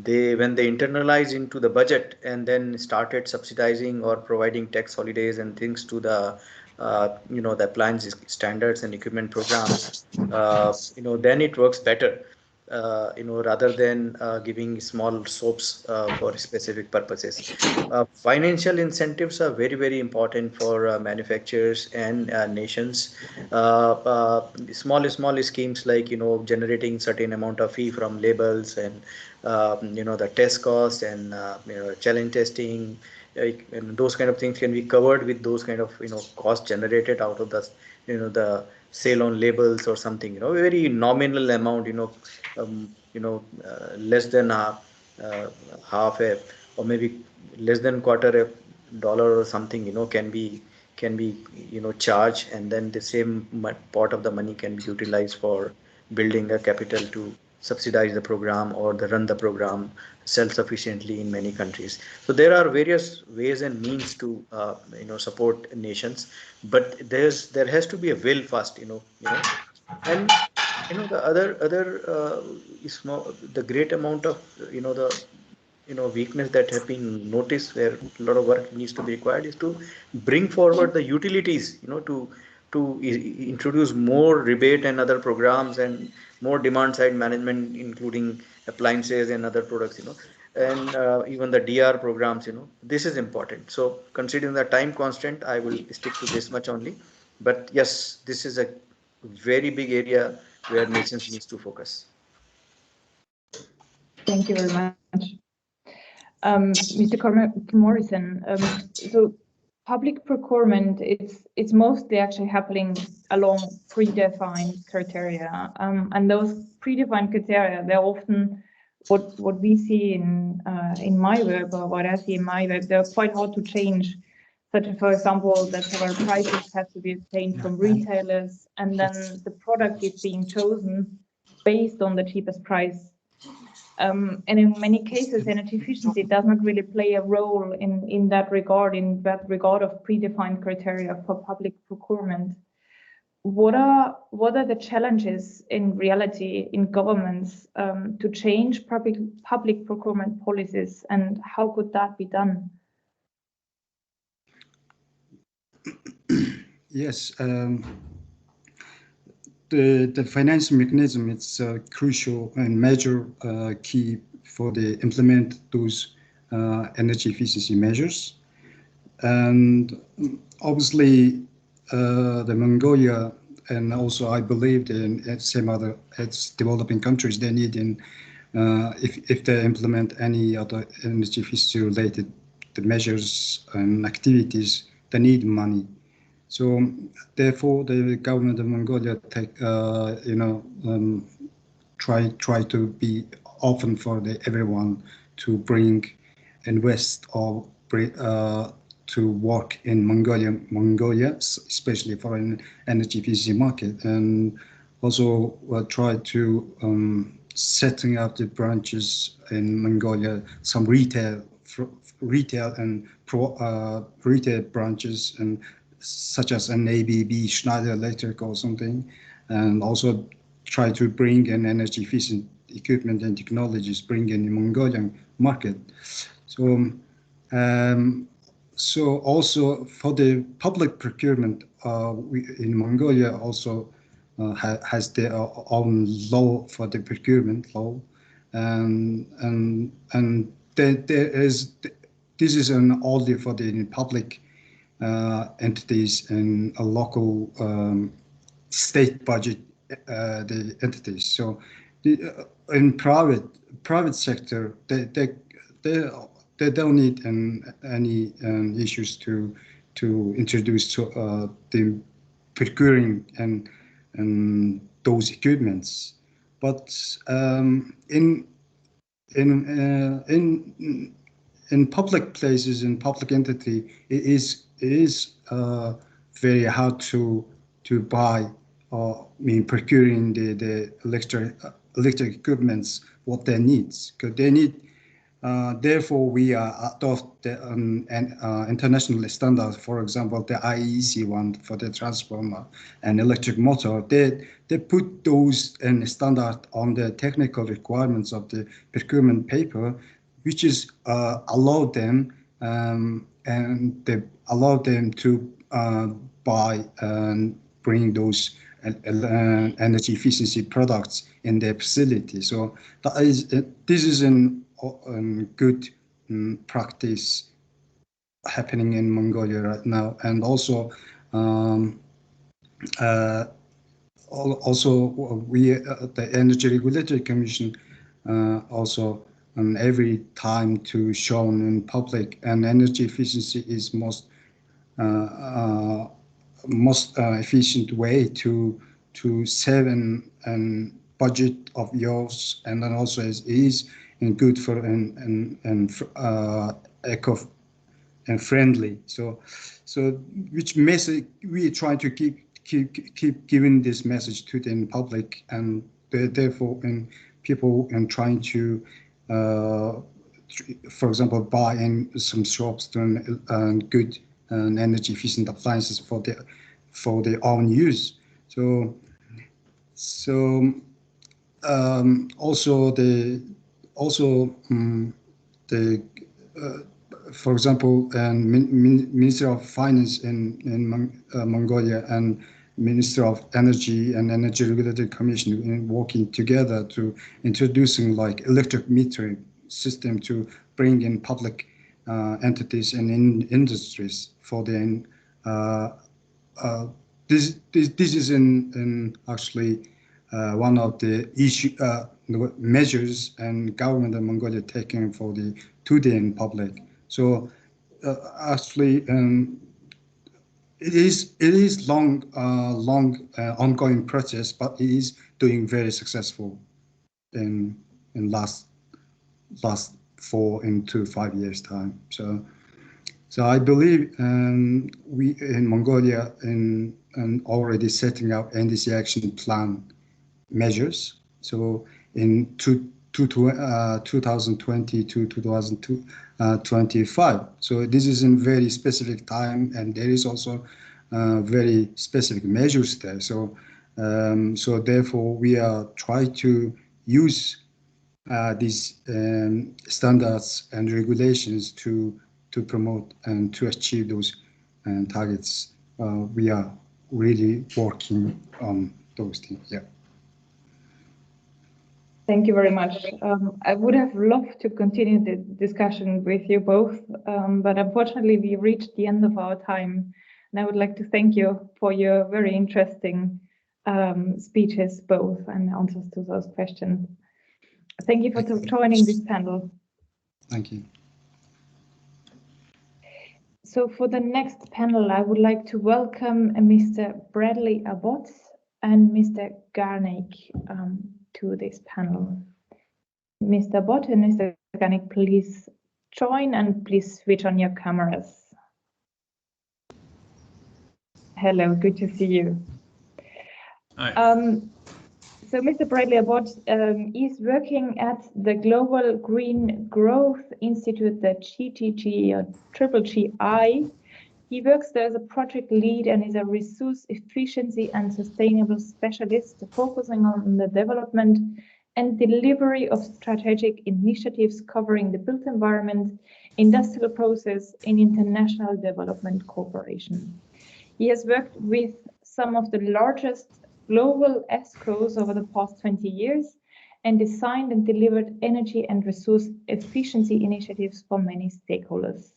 when they internalize into the budget and then started subsidizing or providing tax holidays and things to the the appliance standards and equipment programs, then it works better. Rather than giving small soaps for specific purposes. Financial incentives are very, very important for manufacturers and nations. Small schemes like, generating certain amount of fee from labels and, the test cost and, challenge testing, and those kind of things can be covered with those kind of, cost generated out of the sale on labels or something, very nominal amount, less than half a, or maybe less than quarter a dollar or something, can be charged, and then the same part of the money can be utilized for building a capital to subsidize the program or run the program self-sufficiently in many countries. So there are various ways and means to support nations, but there has to be a will first, and the other small, the great amount of the weakness that have been noticed where a lot of work needs to be required is to bring forward the utilities, to introduce more rebate and other programs and more demand side management, including appliances and other products, and even the DR programs, this is important. So considering the time constant, I will stick to this much only. But yes, this is a very big area where nations needs to focus. Thank you very much. Mr. Morrison, so public procurement, it's mostly actually happening along predefined criteria, and those predefined criteria, they're often what we see in my work, or what I see in my work, they're quite hard to change. Such as, for example, that several prices have to be obtained from retailers, and then the product is being chosen based on the cheapest price. And in many cases, energy efficiency does not really play a role in that regard of predefined criteria for public procurement. What are the challenges in reality in governments to change public procurement policies, and how could that be done? Yes. The financing mechanism is crucial and major key for the implement those energy efficiency measures. And obviously, the Mongolia, and also I believe in some other developing countries, they need if they implement any other energy efficiency related measures and activities, they need money. So therefore, the government of Mongolia try to be open for everyone to invest or to work in Mongolia, especially for an energy efficiency market, and also try to setting up the branches in Mongolia, some retail retail and retail branches, and such as an ABB, Schneider Electric or something, and also try to bring in energy efficient equipment and technologies, bring in the Mongolian market. So, so also for the public procurement, we in Mongolia also has their own law for the procurement law, and there is, this is only for the public entities and a local state budget the entities. So in private sector, they don't need any issues to introduce the procuring and those equipments, but in public places, in public entity, it is very hard to buy or procuring the electric equipments what they need, because they need. Therefore, we adopt an international standard. For example, the IEC one for the transformer and electric motor. They put those in standard on the technical requirements of the procurement paper, which is allow them and they allow them to buy and bring those energy efficiency products in their facility. So that is this is an good practice happening in Mongolia right now, and also we the Energy Regulatory Commission also every time to show in public, and energy efficiency is most efficient way to save and budget of yours, and then also is good for and eco and friendly. So which message we try to keep giving this message to the public, and therefore and people and trying to for example buy in some shops doing good and energy efficient appliances for their own use. So for example, Minister of Finance in Mongolia and Minister of Energy and Energy Regulatory Commission in working together to introducing like electric metering system to bring in public entities and in industries for the this is in actually one of the measures and government of Mongolia taking for the today in public. So actually it is long ongoing process, but it is doing very successful in last 4 to 5 years time. So I believe we in Mongolia and already setting up NDC action plan measures. So in 2020 to 2025. So this is in very specific time, and there is also very specific measures there. So so therefore we are trying to use these standards and regulations to promote and to achieve those targets. We are really working on those things. Yeah. Thank you very much. I would have loved to continue the discussion with you both, but unfortunately we reached the end of our time. And I would like to thank you for your very interesting speeches both and answers to those questions. Thank you for joining this panel. Thank you. So for the next panel, I would like to welcome Mr. Bradley Abbott and Mr. Garnick to this panel. Mr. Abbott and Mr. Garnick, please join and please switch on your cameras. Hello, good to see you. Hi. So Mr. Bradley Abbott is working at the Global Green Growth Institute, the GTG or GGI. He works there as a project lead and is a resource efficiency and sustainable specialist focusing on the development and delivery of strategic initiatives covering the built environment, industrial process, and international development cooperation. He has worked with some of the largest global ESCOs over the past 20 years and designed and delivered energy and resource efficiency initiatives for many stakeholders.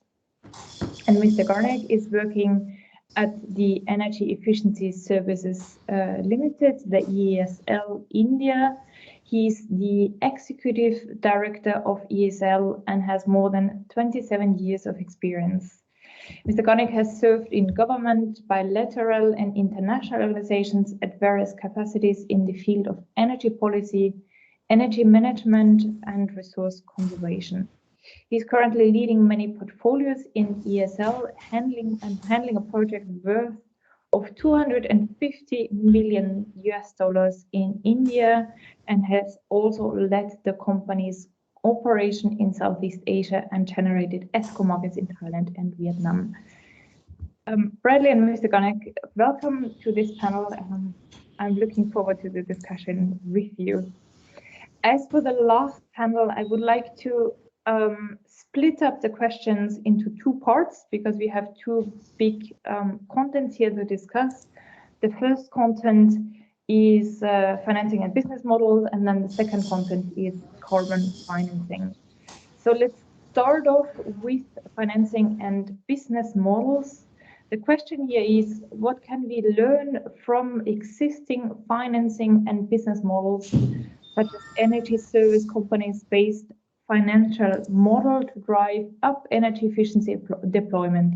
And Mr. Garnick is working at the Energy Efficiency Services Limited, the ESL India. He's the executive director of ESL and has more than 27 years of experience. Mr. Garnick has served in government, bilateral and international organizations at various capacities in the field of energy policy, energy management, and resource conservation. He's currently leading many portfolios in ESL, handling a project worth of $250 million in India, and has also led the company's operation in Southeast Asia and generated ESCO markets in Thailand and Vietnam. Bradley and Mr. Garnick, welcome to this panel. I'm looking forward to the discussion with you. As for the last panel, I would like to split up the questions into two parts because we have two big contents here to discuss. The first content is financing and business models, and then the second content is carbon financing. So let's start off with financing and business models. The question here is, what can we learn from existing financing and business models, such as energy service companies based financial model to drive up energy efficiency deployment?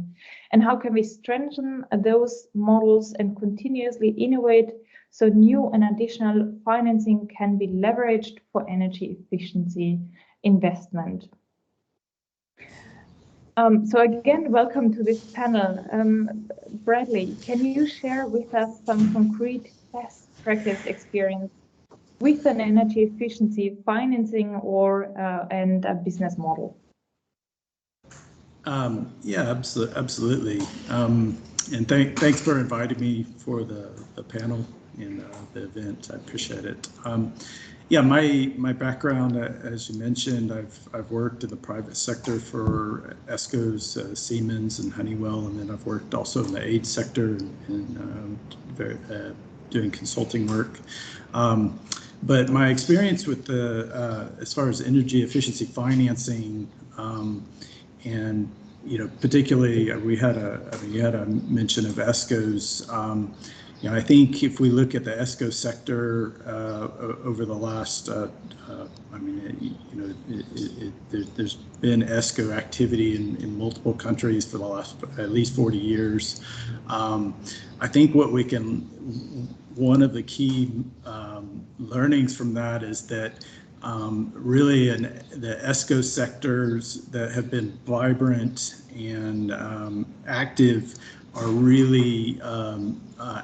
And how can we strengthen those models and continuously innovate so new and additional financing can be leveraged for energy efficiency investment? So again, welcome to this panel. Bradley, can you share with us some concrete best practice experience with an energy efficiency financing or and a business model? Yeah, absolutely. And thanks for inviting me for the panel and the event. I appreciate it. Yeah, my background, as you mentioned, I've worked in the private sector for ESCOs, Siemens and Honeywell, and then I've worked also in the aid sector and doing consulting work. But my experience with the as far as energy efficiency financing, and particularly you had a mention of ESCOs. I think if we look at the ESCO sector over the last, there's been ESCO activity in multiple countries for the last at least 40 years. I think one of the key learnings from that is that really in the ESCO sectors that have been vibrant and active are really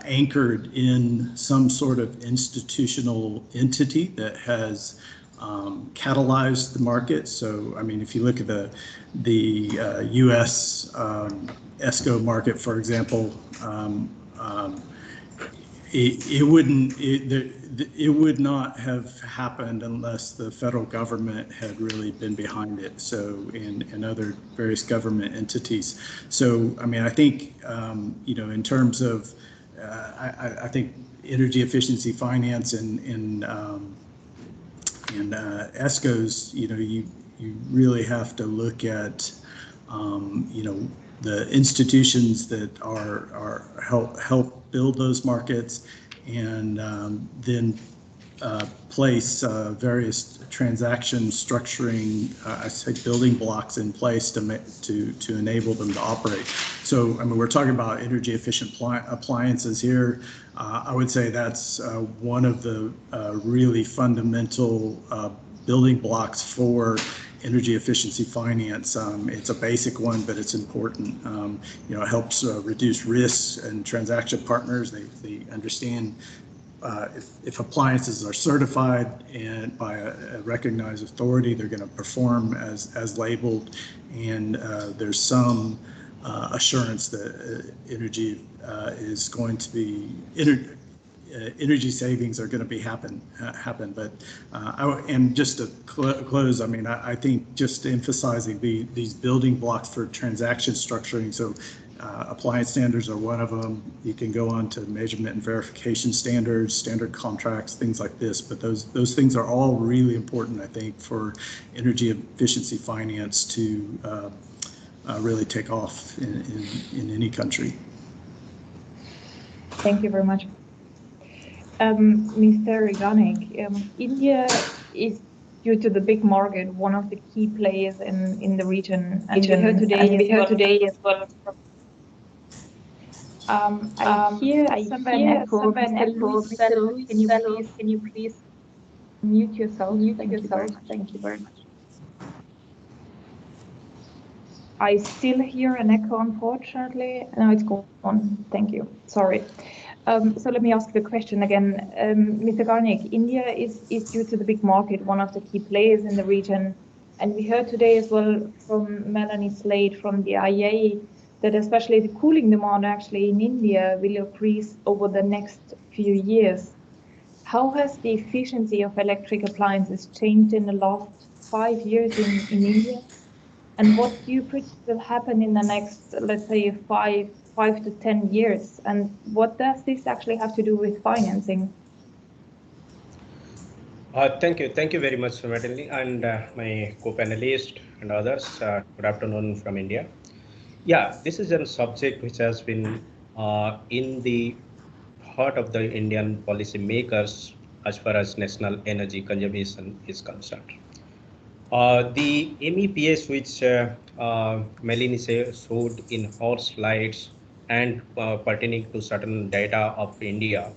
anchored in some sort of institutional entity that has catalyzed the market. So, I mean, if you look at the U.S. ESCO market, for example, it would not have happened unless the federal government had really been behind it. So, and other various government entities. So, I mean, I think in terms of, I think energy efficiency finance and ESCOs, you really have to look at the institutions that are help build those markets, and then place various transaction structuring, I say building blocks in place to enable them to operate. So, I mean, we're talking about energy efficient appliances here. I would say that's one of the really fundamental building blocks for energy efficiency finance. It's a basic one, but it's important. It helps reduce risks, and transaction partners, they understand if appliances are certified and by a recognized authority, they're going to perform as labeled, and there's some assurance that energy is going to be energy savings are going to be happen. But and just to close, I mean, I think just emphasizing these building blocks for transaction structuring. So appliance standards are one of them. You can go on to measurement and verification standards, standard contracts, things like this. But those things are all really important, I think, for energy efficiency finance to really take off in any country. Thank you very much. Mr. Reganik, India is, due to the big market, one of the key players in the region. And we heard today as well. I hear some an echo. Mr. Luis, can you please mute yourself? Thank you very much. I still hear an echo, unfortunately. Now it's gone. Thank you. Sorry. So let me ask the question again. Mr. Garnik, India is due to the big market, one of the key players in the region. And we heard today as well from Melanie Slade from the IEA that especially the cooling demand actually in India will increase over the next few years. How has the efficiency of electric appliances changed in the last 5 years in India? And what do you predict will happen in the next, let's say, 5 to 10 years? And what does this actually have to do with financing? Thank you very much, Madeline, and my co-panelist and others. Good afternoon from India. Yeah, this is a subject which has been in the heart of the Indian policy makers as far as national energy conservation is concerned. The MEPS which Melanie showed in her slides and pertaining to certain data of India.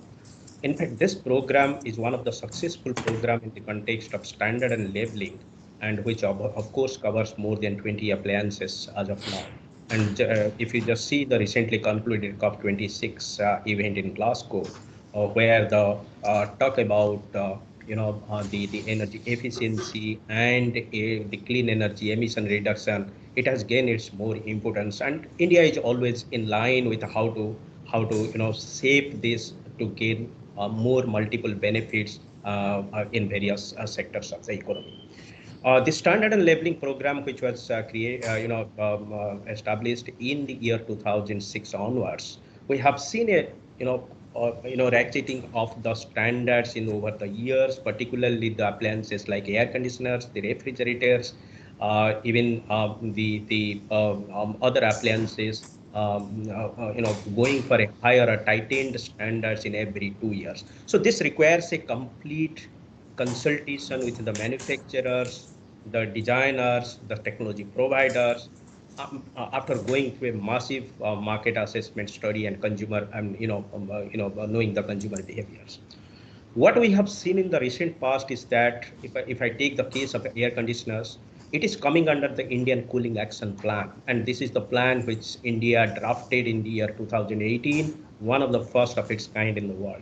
In fact, this program is one of the successful programs in the context of standard and labeling, and which of course covers more than 20 appliances as of now. And if you just see the recently concluded COP26 event in Glasgow, where the talk about the energy efficiency and the clean energy emission reduction, it has gained its more importance. And India is always in line with how to shape this to gain more multiple benefits in various sectors of the economy. The standard and labeling program, which was established in the year 2006 onwards, we have seen a ratcheting of the standards in over the years, particularly the appliances like air conditioners, the refrigerators, even the other appliances, going for a higher tightened standards in every 2 years. So this requires a complete consultation with the manufacturers, the designers, the technology providers, after going through a massive market assessment study and consumer, knowing the consumer behaviors. What we have seen in the recent past is that if I take the case of air conditioners, it is coming under the Indian Cooling Action Plan, and this is the plan which India drafted in the year 2018, one of the first of its kind in the world.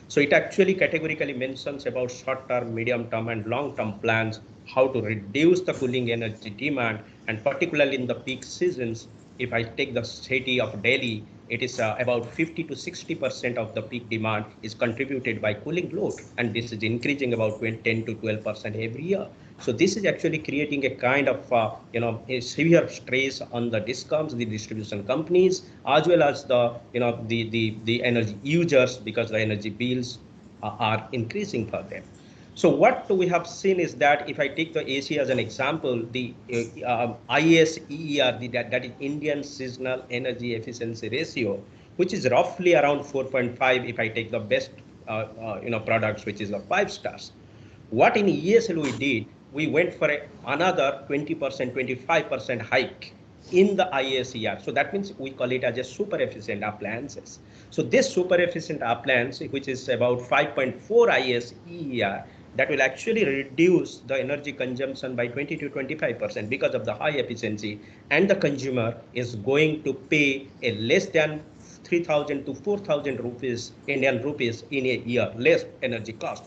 So it actually categorically mentions about short-term, medium-term, and long-term plans, how to reduce the cooling energy demand, and particularly in the peak seasons. If I take the city of Delhi, it is about 50 to 60% of the peak demand is contributed by cooling load, and this is increasing about 10 to 12% every year. So this is actually creating a kind of a severe stress on the DISCOMs, the distribution companies, as well as the the energy users, because the energy bills are increasing for them. So what we have seen is that if I take the AC as an example, the ISEER, that is Indian Seasonal Energy Efficiency Ratio, which is roughly around 4.5 if I take the best products, which is the 5 stars. What in ESL we did, we went for another 20%, 25% hike in the ISER. So that means we call it as a super efficient appliances. So this super efficient appliance, which is about 5.4 ISER, that will actually reduce the energy consumption by 20 to 25% because of the high efficiency, and the consumer is going to pay a less than 3,000 to 4,000 rupees, Indian rupees in a year, less energy cost.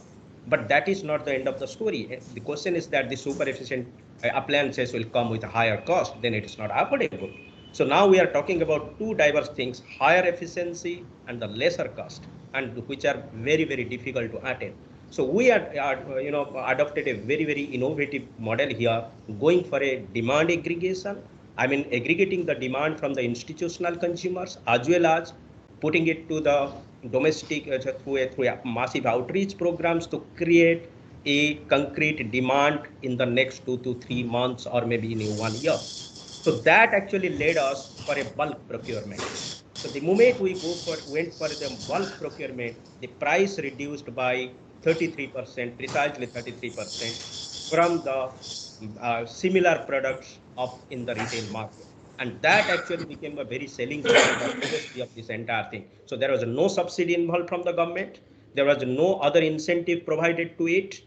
But that is not the end of the story. The question is that the super efficient appliances will come with a higher cost, then it is not affordable. So now we are talking about two diverse things, higher efficiency and the lesser cost, and which are very, very difficult to attain. So we are adopted a very, very innovative model here, going for a demand aggregation. I mean, aggregating the demand from the institutional consumers as well as putting it to the domestic through a massive outreach programs to create a concrete demand in the next 2 to 3 months or maybe in 1 year. So that actually led us for a bulk procurement. So the moment we went for the bulk procurement, the price reduced by 33%, precisely 33% from the similar products in the retail market. And that actually became a very selling point of USP of this entire thing. So there was no subsidy involved from the government. There was no other incentive provided to it.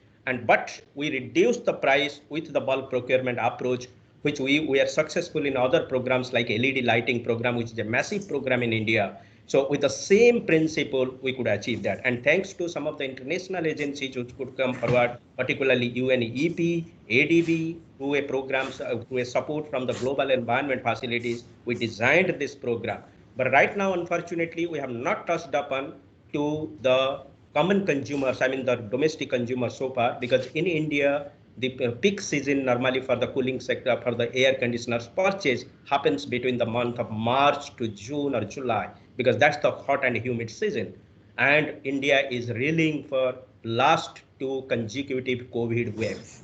But we reduced the price with the bulk procurement approach, which we are successful in other programs like LED lighting program, which is a massive program in India. So with the same principle, we could achieve that. And thanks to some of the international agencies which could come forward, particularly UNEP, ADB, through a programs, through a support from the global environment facilities, we designed this program. But right now, unfortunately, we have not touched upon to the common consumers, I mean the domestic consumers so far, because in India, the peak season normally for the cooling sector, for the air conditioners purchase happens between the month of March to June or July, because that's the hot and humid season. And India is reeling for last 2 consecutive COVID waves.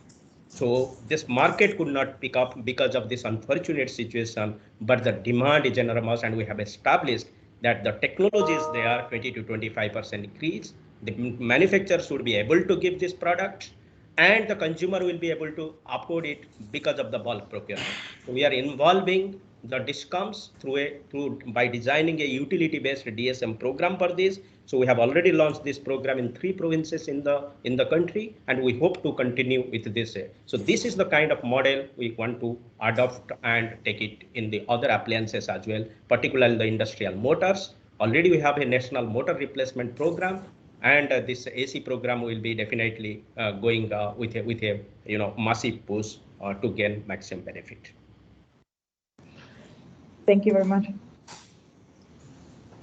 So this market could not pick up because of this unfortunate situation, but the demand is enormous, and we have established that the technology is there, 20 to 25% increase. The manufacturer should be able to give this product, and the consumer will be able to afford it because of the bulk procurement. So we are involving the DISCOMs by designing a utility-based DSM program for this. So we have already launched this program in 3 provinces in the country, and we hope to continue with this. So this is the kind of model we want to adopt and take it in the other appliances as well, particularly the industrial motors. Already we have a national motor replacement program, and this AC program will be definitely going with a massive push to gain maximum benefit. Thank you very much.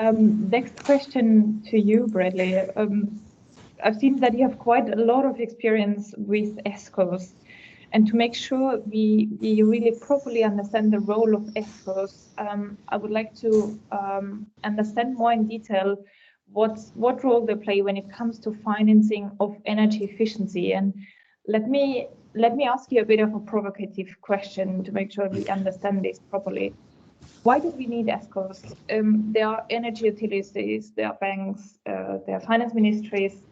Next question to you, Bradley. I've seen that you have quite a lot of experience with ESCOs, and to make sure we really properly understand the role of ESCOs, I would like to understand more in detail what role they play when it comes to financing of energy efficiency. And let me ask you a bit of a provocative question to make sure we understand this properly. Why do we need ESCOs? There are energy utilities, there are banks, there are finance ministries.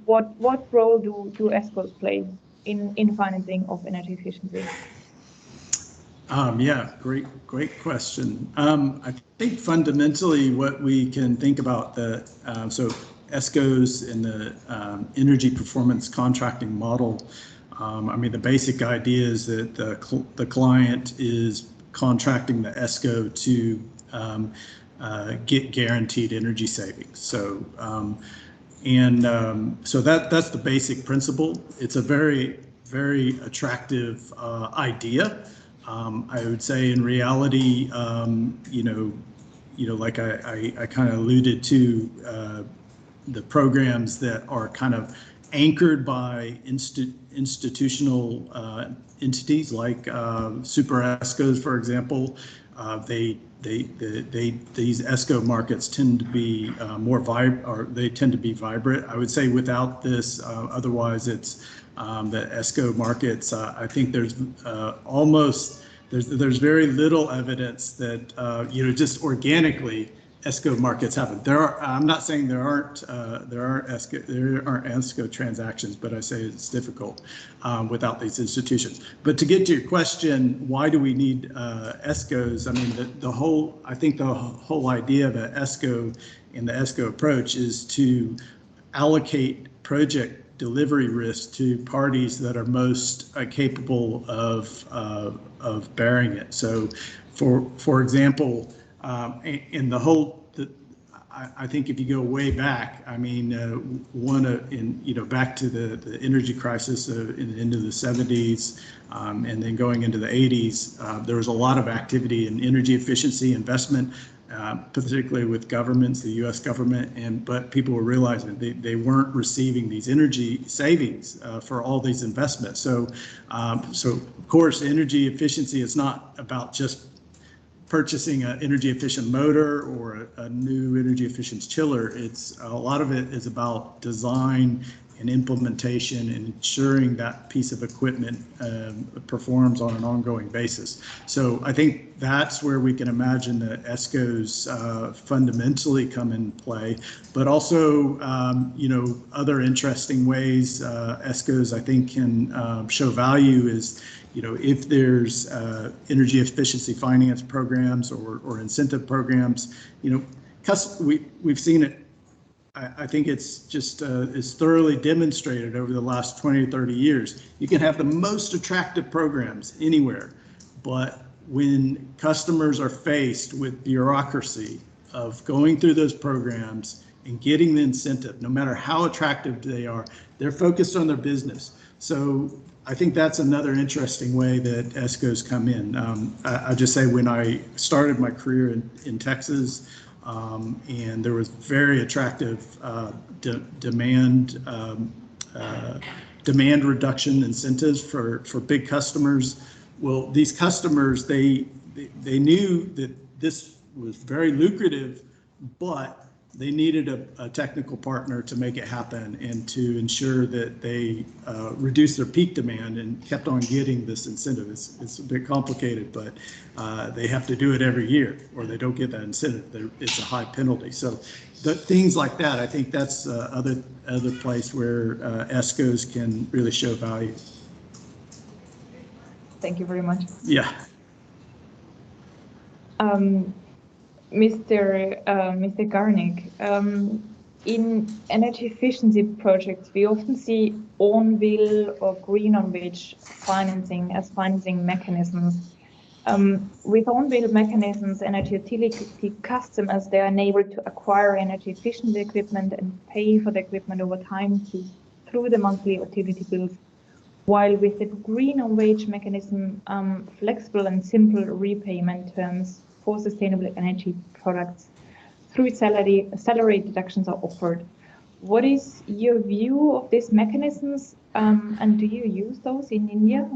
What role do ESCOs play in financing of energy efficiency? Yeah, great question. I think fundamentally what we can think about so ESCOs in the energy performance contracting model. I mean, the basic idea is that the client is contracting the ESCO to get guaranteed energy savings. So so that's the basic principle. It's a very attractive idea. I would say in reality, like I kind of alluded to, the programs that are kind of anchored by institutional entities like super ESCOs, for example. These ESCO markets tend to be they tend to be vibrant. I would say without this, otherwise it's the ESCO markets. I think there's there's very little evidence that just organically ESCO markets happen. I'm not saying there aren't ESCO transactions, but I say it's difficult without these institutions. But to get to your question, why do we need ESCOs? I mean, I think the whole idea of an ESCO in the ESCO approach is to allocate project delivery risk to parties that are most capable of bearing it. So, for example, And the whole, I think if you go way back, I mean, back to the energy crisis into the 70s, and then going into the 80s, there was a lot of activity in energy efficiency investment, particularly with governments, the U.S. government, but people were realizing they weren't receiving these energy savings for all these investments. So of course, energy efficiency is not about just purchasing an energy efficient motor or a new energy efficient chiller. It's a lot of it is about design and implementation and ensuring that piece of equipment performs on an ongoing basis. So I think that's where we can imagine that ESCOs fundamentally come in play, but also other interesting ways ESCOs I think can show value is if there's energy efficiency finance programs or incentive programs, we've seen it. I think it's just is thoroughly demonstrated over the last 20 or 30 years. You can have the most attractive programs anywhere, but when customers are faced with bureaucracy of going through those programs and getting the incentive, no matter how attractive they are, they're focused on their business. So I think that's another interesting way that ESCOs come in. I just say when I started my career in Texas, and there was very attractive demand reduction incentives for big customers. Well, these customers, they knew that this was very lucrative, but they needed a technical partner to make it happen and to ensure that they reduced their peak demand and kept on getting this incentive. It's a bit complicated, but they have to do it every year or they don't get that incentive. It's a high penalty. So things like that, I think that's other place where ESCOs can really show value. Thank you very much. Yeah. Mr. Garnick, in energy efficiency projects, we often see on-bill or green-on-wage financing as financing mechanisms. With on-bill mechanisms, energy utility customers, they are enabled to acquire energy efficient equipment and pay for the equipment over time through the monthly utility bills. While with the green-on-wage mechanism, flexible and simple repayment terms for sustainable energy products through salary deductions are offered. What is your view of these mechanisms, and do you use those in India?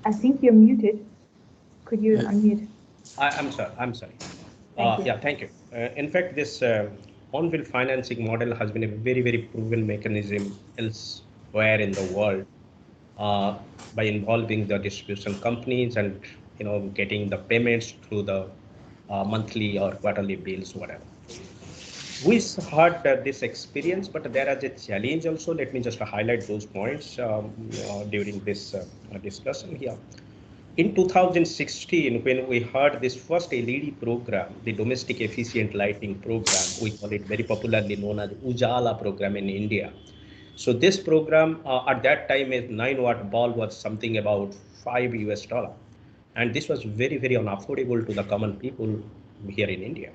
I think you're muted. Could you unmute? I'm sorry. Thank you. In fact, this on-bill financing model has been a very, very proven mechanism elsewhere in the world. By involving the distribution companies and getting the payments through the monthly or quarterly bills, whatever. We had this experience, but there is a challenge also. Let me just highlight those points during this discussion here. In 2016, when we had this first LED program, the domestic efficient lighting program, we call it very popularly known as Ujala program in India. So this program at that time, a 9-watt bulb was something about $5. And this was very, very unaffordable to the common people here in India.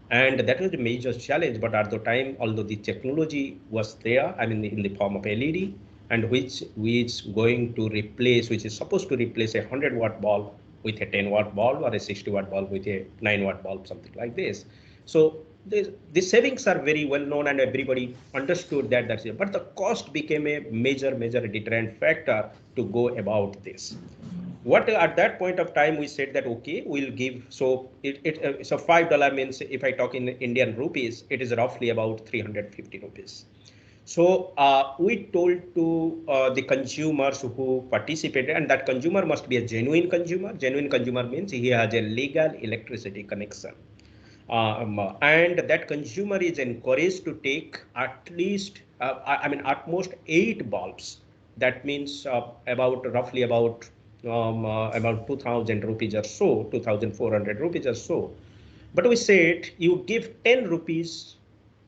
And that was a major challenge. But at the time, although the technology was there, I mean, in the form of LED, and which is going to replace, which is supposed to replace a 100-watt bulb with a 10-watt bulb or a 60-watt bulb with a 9-watt bulb, something like this. So the savings are very well known and everybody understood that that's it. But the cost became a major deterrent factor to go about this. What at that point of time we said that okay, we'll give, so so $5 means, if I talk in Indian rupees, it is roughly about 350 rupees. So we told to the consumers who participated, and that consumer must be a genuine consumer. Genuine consumer means he has a legal electricity connection. And that consumer is encouraged to take at least, at most 8 bulbs. That means roughly about 2,000 rupees or so, 2,400 rupees or so. But we said you give 10 rupees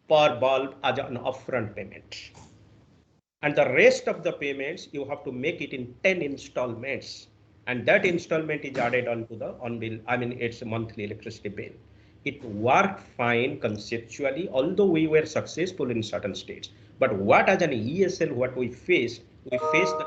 per bulb as an upfront payment. And the rest of the payments, you have to make it in 10 installments. and that installment is added onto the on-bill, I mean, it's a monthly electricity bill. It worked fine conceptually, although we were successful in certain states. But what as an ESL, what we faced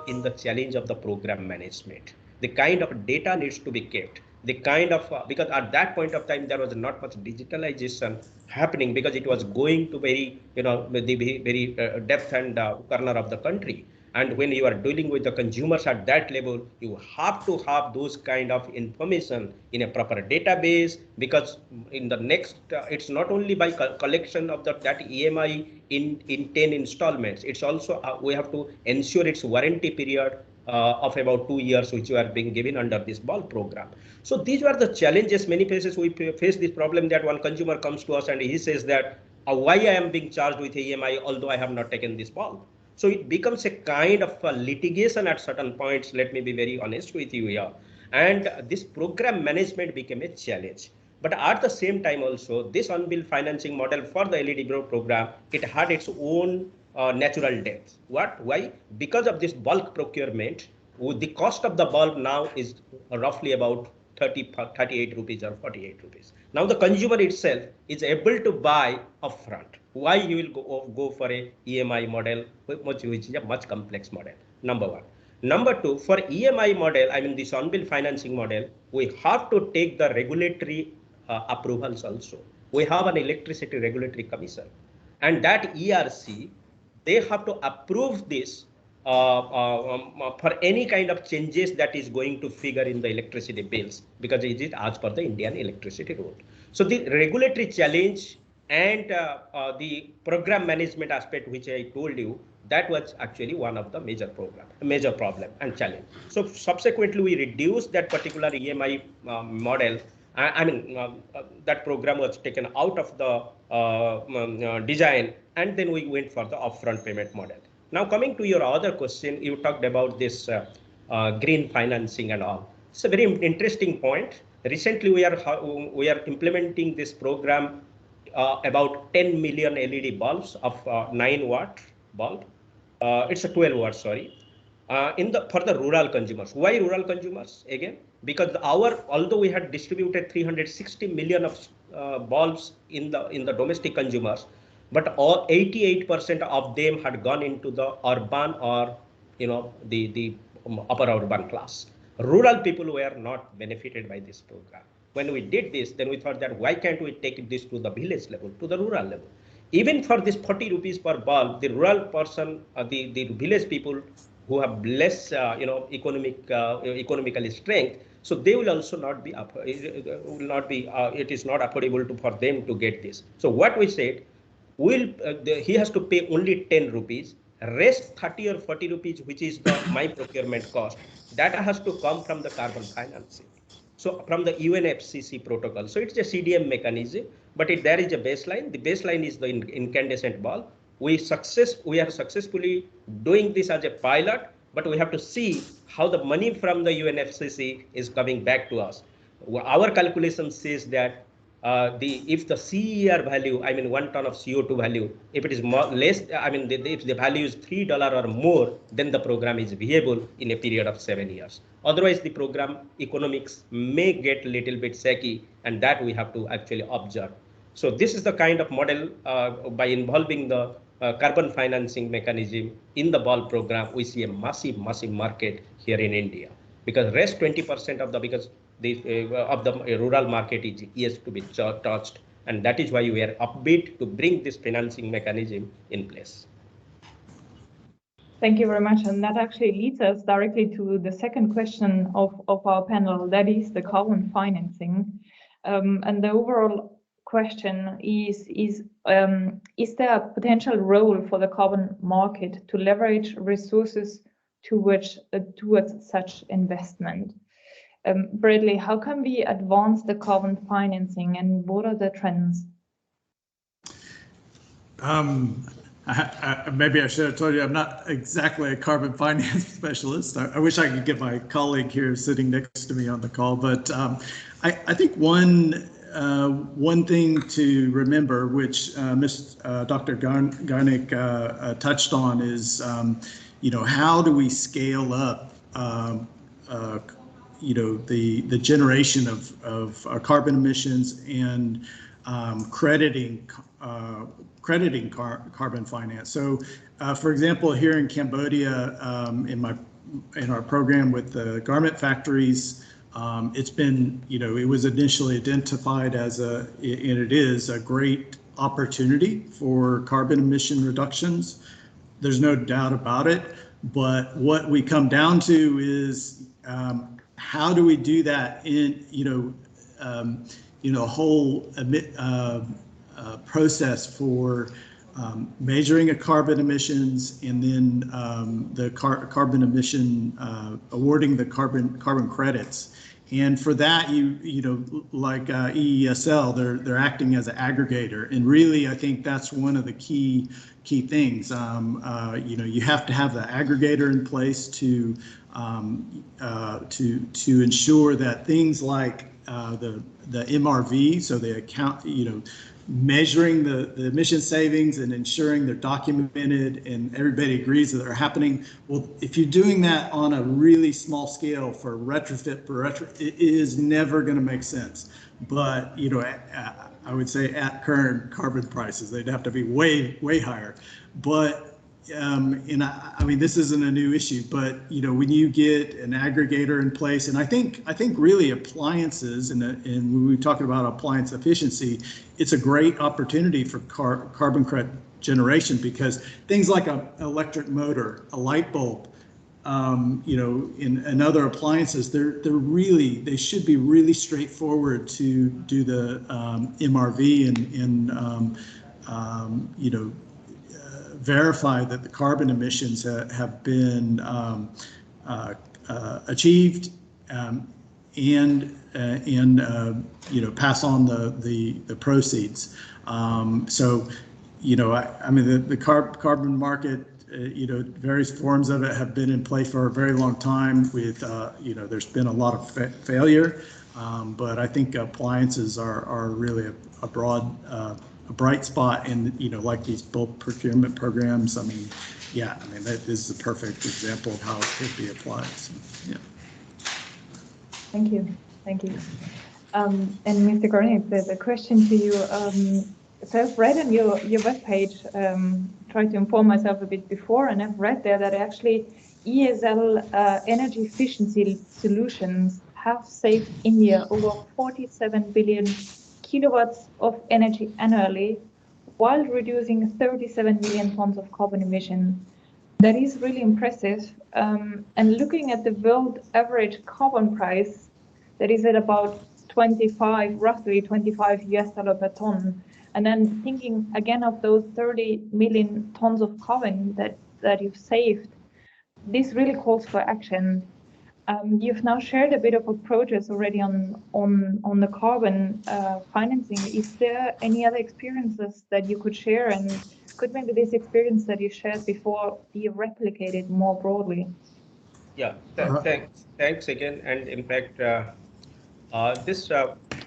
in the challenge of the program management. The kind of data needs to be kept. The kind of, because at that point of time, there was not much digitalization happening because it was going to very, the very depth and corner of the country. And when you are dealing with the consumers at that level, you have to have those kind of information in a proper database, because in the next, it's not only by collection of that EMI in 10 installments, it's also, we have to ensure its warranty period of about 2 years, which are being given under this bulb program. So these were the challenges. Many places we face this problem that one consumer comes to us and he says that, why I am being charged with EMI, although I have not taken this bulb. So it becomes a kind of a litigation at certain points. Let me be very honest with you here. And this program management became a challenge. But at the same time also, this on-bill financing model for the LED bulb program, it had its own natural depth. Why? Because of this bulk procurement, the cost of the bulb now is roughly about 38 rupees or 48 rupees. Now the consumer itself is able to buy upfront. Why you will go for a EMI model, which is a much complex model, number one. Number two, for EMI model, I mean this on-bill financing model, we have to take the regulatory approvals also. We have an electricity regulatory commission, and that ERC, they have to approve this for any kind of changes that is going to figure in the electricity bills, because it is as per the Indian electricity rule. So the regulatory challenge and the program management aspect, which I told you, that was actually one of the major problem and challenge. So subsequently, we reduced that particular EMI model. That program was taken out of the design, and then we went for the upfront payment model. Now, coming to your other question, you talked about this green financing and all. It's a very interesting point. Recently, we are implementing this program about 10 million LED bulbs of 9-watt bulb. It's a 12-watt, sorry. For the rural consumers. Why rural consumers? Again, because although we had distributed 360 million of bulbs in the domestic consumers, but all 88% of them had gone into the urban or the upper urban class. Rural people were not benefited by this program. When we did this, then we thought that why can't we take this to the village level, to the rural level? Even for this 40 rupees per bulb, the rural person, the village people who have less economical strength, so they will also not be it is not affordable for them to get this. So what we said, he has to pay only 10 rupees, rest 30 or 40 rupees, which is my procurement cost, that has to come from the carbon financing. So from the UNFCCC protocol. So it's a CDM mechanism, but there is a baseline. The baseline is the incandescent bulb. We are successfully doing this as a pilot, but we have to see how the money from the UNFCCC is coming back to us. Our calculation says that if the CER value, I mean 1 ton of CO2 value, if it is less, I mean if the value is $3 or more, then the program is viable in a period of 7 years. Otherwise, the program economics may get a little bit shaky, and that we have to actually observe. So this is the kind of model by involving the carbon financing mechanism in the bulb program, we see a massive market here in India, because rest 20% of the rural market is yet to be touched, and that is why we are upbeat to bring this financing mechanism in place. Thank you very much, and that actually leads us directly to the second question of our panel, that is the carbon financing. And the overall question is there a potential role for the carbon market to leverage resources towards such investment? Bradley, how can we advance the carbon financing, and what are the trends? Maybe I should have told you I'm not exactly a carbon finance specialist. I wish I could get my colleague here sitting next to me on the call, but I think one thing to remember, which Dr. Garnick touched on, is how do we scale up the generation of carbon emissions and crediting carbon finance. So, for example, here in Cambodia, in our program with the garment factories, it's been, it was initially identified as and it is a great opportunity for carbon emission reductions. There's no doubt about it. But what we come down to is how do we do that in, a whole process for measuring a carbon emissions and then the carbon emission, awarding the carbon credits. And for that, like EESL, they're acting as an aggregator. And really, I think that's one of the key things. You have to have the aggregator in place to ensure that things like the MRV, so the account, measuring the emission savings and ensuring they're documented and everybody agrees that they're happening. Well, if you're doing that on a really small scale for retrofit per retrofit, it is never going to make sense. But, I would say at current carbon prices, they'd have to be way higher. But, I mean, this isn't a new issue, but, when you get an aggregator in place, and I think really appliances, and when we're talking about appliance efficiency, it's a great opportunity for carbon credit generation, because things like an electric motor, a light bulb, in other appliances, they should be really straightforward to do the MRV and verify that the carbon emissions have been achieved and pass on the proceeds. So, I mean, the carbon market, various forms of it have been in place for a very long time. With there's been a lot of failure, but I think appliances are really a bright spot, and like these bulk procurement programs. I mean, that is the perfect example of how it could be applied. So, yeah. Thank you. And Mr. Gornick, there's a question to you. So I've read on your webpage, tried to inform myself a bit before, and I've read there that actually ESL energy efficiency solutions have saved India over 47 billion kilowatts of energy annually, while reducing 37 million tons of carbon emission. That is really impressive. And looking at the world average carbon price, that is at about roughly $25 per ton. And then thinking again of those 30 million tons of carbon that you've saved, this really calls for action. You've now shared a bit of approaches already on the carbon financing. Is there any other experiences that you could share, and could maybe this experience that you shared before be replicated more broadly? Yeah, thanks again. And in fact, this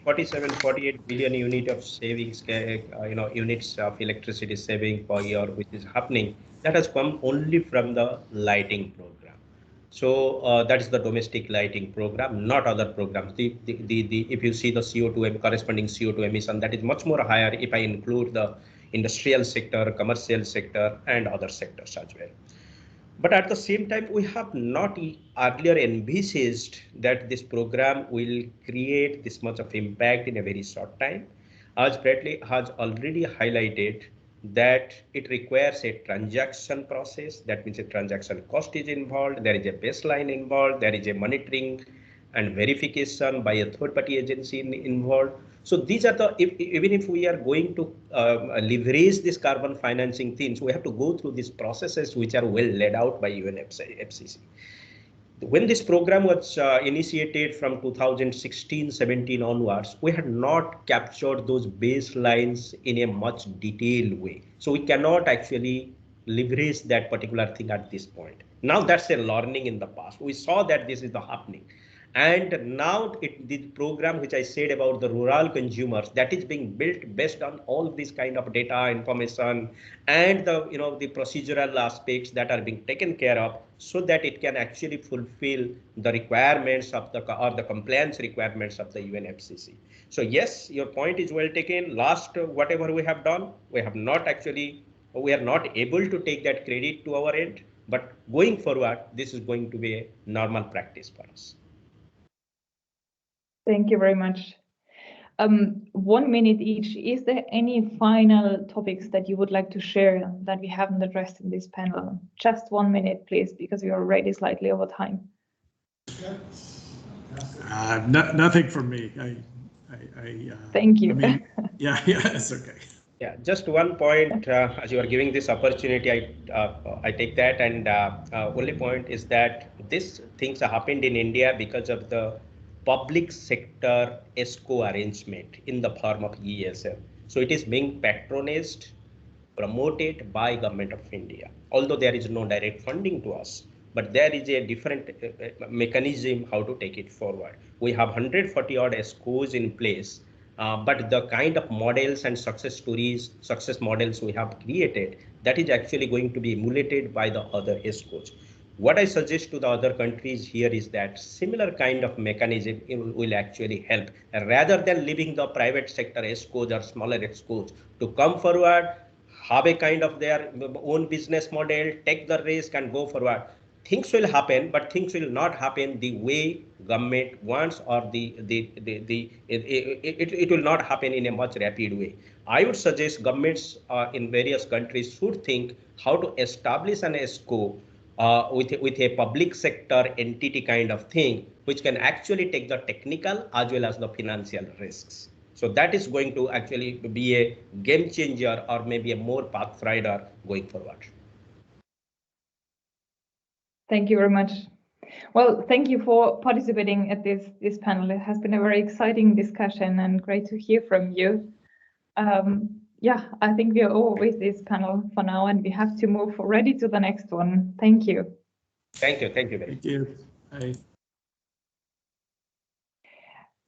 48 billion unit of savings, units of electricity saving per year, which is happening, that has come only from the lighting program. So that is the domestic lighting program, not other programs. If you see the CO2 corresponding CO2 emission, that is much more higher if I include the industrial sector, commercial sector, and other sectors as well. But at the same time, we have not earlier envisaged that this program will create this much of impact in a very short time. As Bradley has already highlighted, that it requires a transaction process. That means a transaction cost is involved. There is a baseline involved. There is a monitoring and verification by a third-party agency involved. So these are even if we are going to leverage this carbon financing things, we have to go through these processes which are well laid out by UNFCCC. When this program was initiated from 2016-17 onwards, we had not captured those baselines in a much detailed way. So we cannot actually leverage that particular thing at this point. Now that's a learning in the past. We saw that this is the happening. And now the program which I said about the rural consumers, that is being built based on all these kind of data information and the the procedural aspects that are being taken care of, so that it can actually fulfill the requirements of the compliance requirements of the UNFCCC. So yes, your point is well taken. Last whatever we have done, we are not able to take that credit to our end, but going forward, this is going to be a normal practice for us. Thank you very much. 1 minute each. Is there any final topics that you would like to share that we haven't addressed in this panel? Just 1 minute, please, because we are already slightly over time. Nothing from me. Thank you. I mean, yeah, it's okay. Yeah, just one point. As you are giving this opportunity, I take that, and only point is that these things happened in India because of the public sector ESCO arrangement in the form of ESL. So it is being patronized, promoted by Government of India. Although there is no direct funding to us, but there is a different mechanism how to take it forward. We have 140 odd ESCOs in place. But the kind of models and success models we have created, that is actually going to be emulated by the other ESCOs. What I suggest to the other countries here is that similar kind of mechanism will actually help, rather than leaving the private sector ESCOs or smaller ESCOs to come forward, have a kind of their own business model, take the risk and go forward. Things will happen, but things will not happen the way government wants, or it will not happen in a much rapid way. I would suggest governments in various countries should think how to establish an ESCO with a public sector entity kind of thing, which can actually take the technical as well as the financial risks. So that is going to actually be a game changer, or maybe a more pathfinder going forward. Thank you very much. Well, thank you for participating at this panel. It has been a very exciting discussion and great to hear from you. Yeah, I think we are over with this panel for now, and we have to move already to the next one. Thank you. Thank you. Thank you. Thank you. Bye.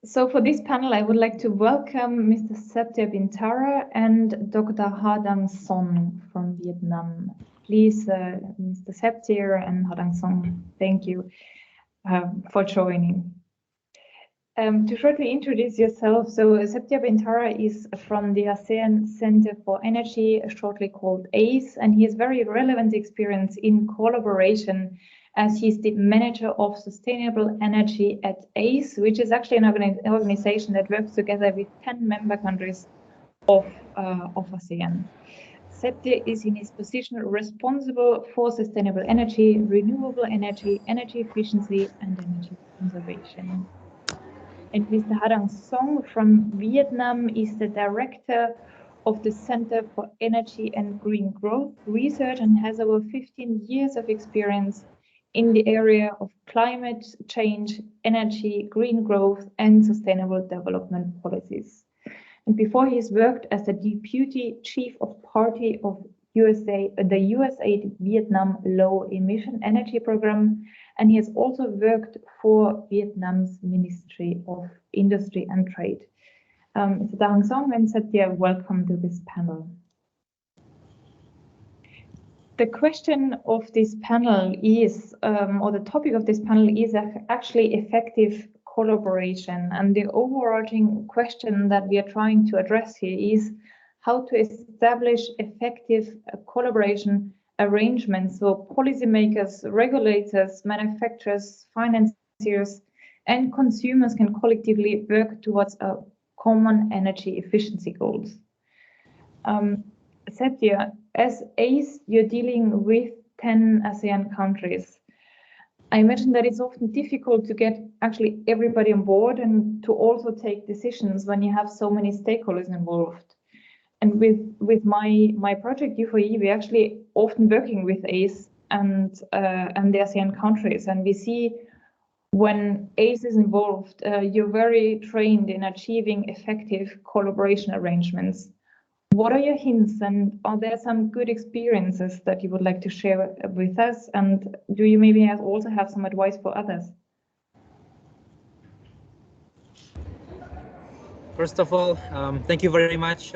So for this panel, I would like to welcome Mr. Septia Bintara and Dr. Hadang Son from Vietnam. Please, Mr. Septia and Hadang Son, thank you for joining. To shortly introduce yourself, so Septia Bintara is from the ASEAN Center for Energy, shortly called ACE, and he has very relevant experience in collaboration, as he's the manager of sustainable energy at ACE, which is actually an organization that works together with 10 member countries of ASEAN. Septia is in his position responsible for sustainable energy, renewable energy, energy efficiency, and energy conservation. And Mr. Hadang Son from Vietnam is the director of the Center for Energy and Green Growth Research and has over 15 years of experience in the area of climate change, energy, green growth, and sustainable development policies. And before he's worked as the Deputy Chief of Party of the USAID Vietnam Low Emission Energy Program, and he has also worked for Vietnam's Ministry of Industry and Trade. Mr. Hadang Son and Septia, welcome to this panel. The question of this panel is, or the topic of this panel is actually effective collaboration. And the overarching question that we are trying to address here is how to establish effective collaboration arrangements so policymakers, regulators, manufacturers, financiers, and consumers can collectively work towards a common energy efficiency goals. Septia, as ACE, you're dealing with 10 ASEAN countries. I imagine that it's often difficult to get actually everybody on board and to also take decisions when you have so many stakeholders involved. And with my project U4E, we're actually often working with ACE and the ASEAN countries, and we see when ACE is involved, you're very trained in achieving effective collaboration arrangements. What are your hints, and are there some good experiences that you would like to share with us? And do you maybe also have some advice for others? First of all, thank you very much,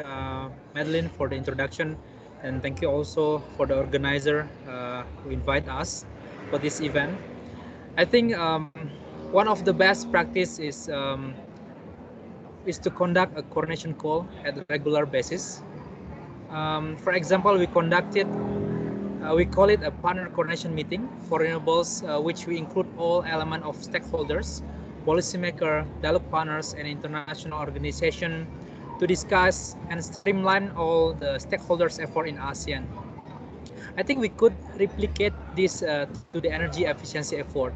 Madeline, for the introduction, and thank you also for the organizer who invite us for this event. I think one of the best practice is to conduct a coordination call at a regular basis. For example, we call it a partner coordination meeting for renewables, which we include all elements of stakeholders, policymaker, dialogue partners, and international organization to discuss and streamline all the stakeholders' effort in ASEAN. I think we could replicate this to the energy efficiency effort.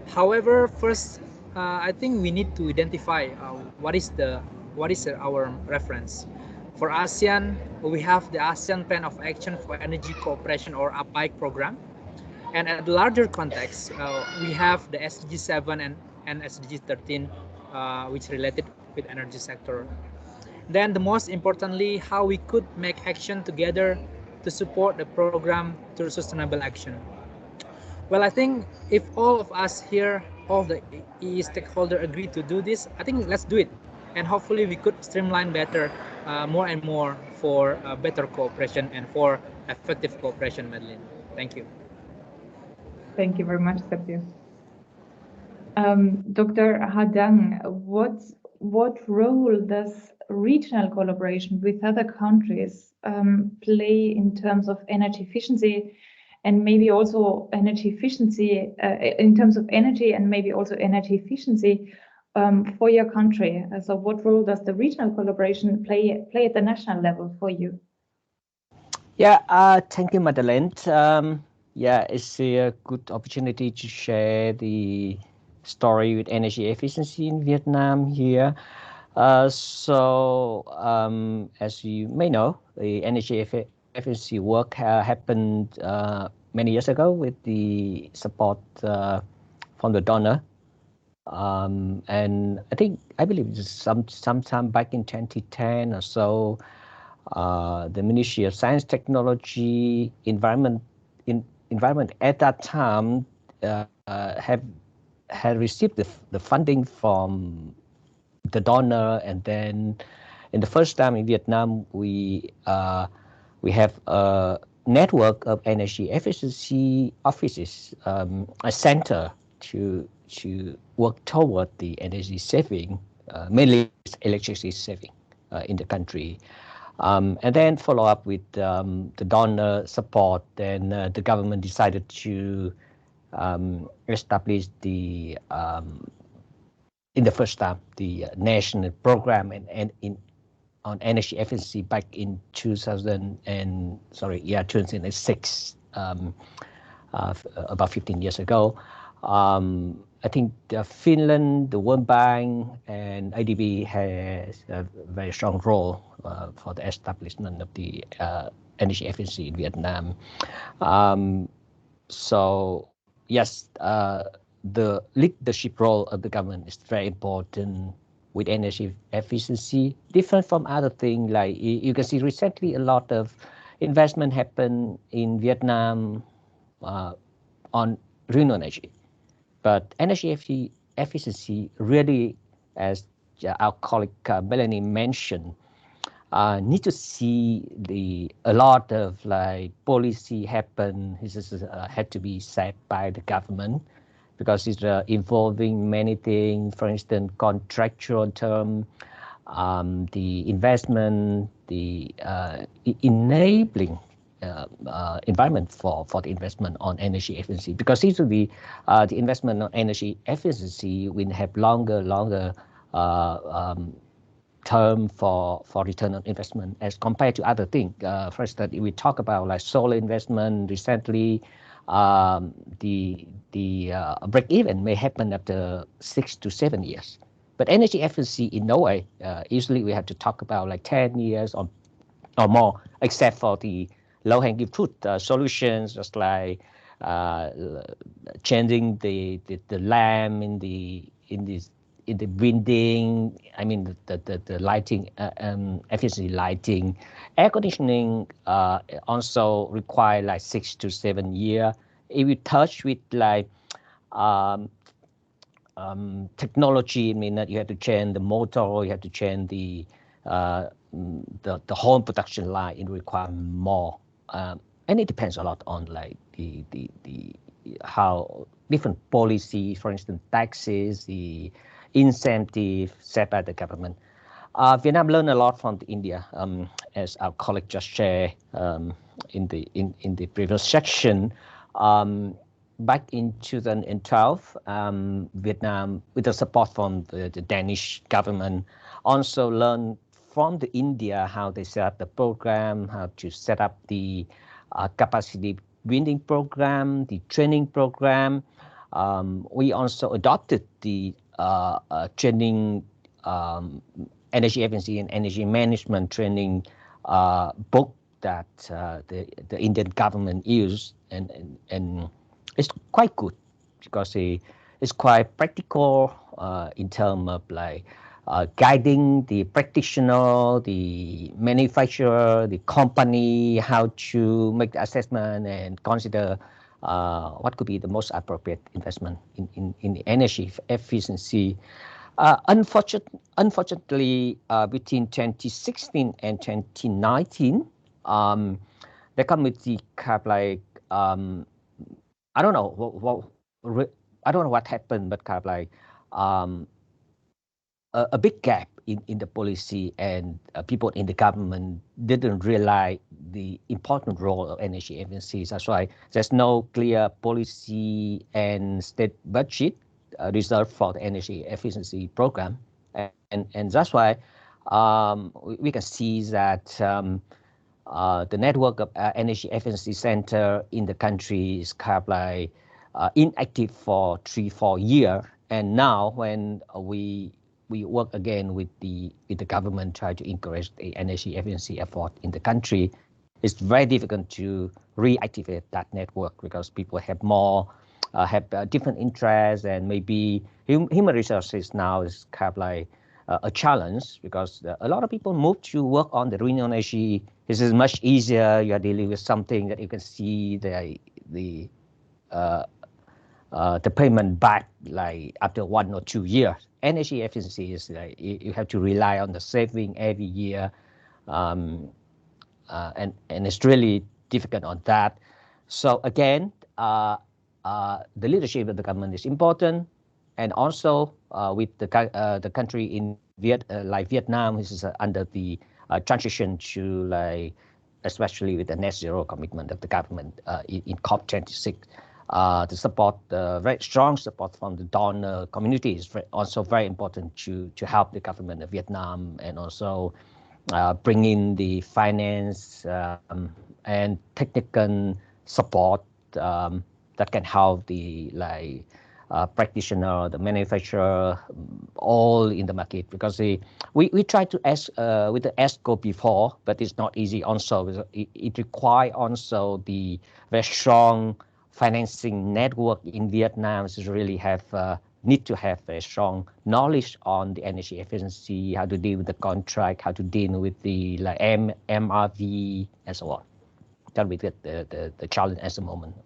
However, first, I think we need to identify what is our reference. For ASEAN, we have the ASEAN Plan of Action for Energy Cooperation, or APAIC program. And at the larger context, we have the SDG 7 and SDG 13, which related with energy sector. Then the most importantly, how we could make action together to support the program through sustainable action. Well, I think if all of us here, all the EE stakeholders agree to do this, I think let's do it. And hopefully we could streamline better, more and more for better cooperation and for effective cooperation, Madeline. Thank you. Thank you very much, Sabir. Dr. Hadang, what role does regional collaboration with other countries play in terms of energy efficiency, and maybe also energy efficiency in terms of energy, and maybe also energy efficiency for your country? So what role does the regional collaboration play at the national level for you? Yeah, thank you, Madeleine. Yeah, it's a good opportunity to share the story with energy efficiency in Vietnam here. As you may know, the energy efficiency work happened many years ago with the support from the donor. And I believe it's sometime back in 2010 or so, the Ministry of Science, Technology, Environment at that time had received the funding from the donor, and then in the first time in Vietnam, we have a network of energy efficiency offices, a center to work toward the energy saving, mainly electricity saving in the country. And then follow up with the donor support. Then the government decided to establish the in the first time the national program on energy efficiency back in 2006, about 15 years ago. I think Finland, the World Bank, and IDB has a very strong role for the establishment of the energy efficiency in Vietnam. So yes, the leadership role of the government is very important with energy efficiency, different from other things. Like you can see recently, a lot of investment happened in Vietnam on renewable energy. But energy efficiency really, as our colleague Melanie mentioned, need to see a lot of like policy happen. This had to be set by the government, because it's involving many things. For instance, contractual term, the investment, the enabling environment for the investment on energy efficiency, because usually the investment on energy efficiency will have longer term for return on investment as compared to other things. For instance, if we talk about like solar investment recently, the break-even may happen after 6 to 7 years. But energy efficiency in no way. Usually we have to talk about like 10 years or more, except for the low-hanging fruit solutions, just like changing the lamp in the building. I mean the lighting, efficiency lighting, air conditioning also require like 6 to 7 years. If we touch with like technology. I mean that you have to change the motor, you have to change the whole production line. It requires more, and it depends a lot on like the how different policy, for instance, taxes, the incentive set by the government. Vietnam learned a lot from India, as our colleague just shared in the previous section. Back in 2012, Vietnam, with the support from the Danish government, also learned from the India how they set up the program, how to set up the capacity building program, the training program. We also adopted the training energy efficiency and energy management training book that the Indian government used, and it's quite good because it's quite practical in terms of like guiding the practitioner, the manufacturer, the company, how to make the assessment and consider what could be the most appropriate investment in the energy efficiency. Unfortunately, between 2016 and 2019, the committee kept like I don't know what happened, but kind of like a big gap in the policy, and people in the government didn't realize the important role of energy efficiency. That's why there's no clear policy and state budget reserved for the energy efficiency program, and that's why we can see that the network of energy efficiency center in the country is kind of like inactive for 3-4 years, and now when we work again with the government, try to encourage the energy efficiency effort in the country, it's very difficult to reactivate that network because people have more have different interests, and maybe human resources now is kind of like a challenge because a lot of people move to work on the renewable energy. This is much easier. You are dealing with something that you can see the payment back like after 1 or 2 years. Energy efficiency is like you have to rely on the saving every year, and it's really difficult on that. So again, the leadership of the government is important, and also with the country in like Vietnam, which is under the transition to like, especially with the net zero commitment of the government in COP26. The support, very strong support from the donor community is also very important to help the government of Vietnam, and also bring in the finance and technical support that can help the like practitioner, the manufacturer, all in the market, because we tried to ask with the ESCO before, but it's not easy. Also, it requires also the very strong financing network in Vietnam. To really have need to have a strong knowledge on the energy efficiency, how to deal with the contract, how to deal with the like MRV, and so on. That will be the challenge at the moment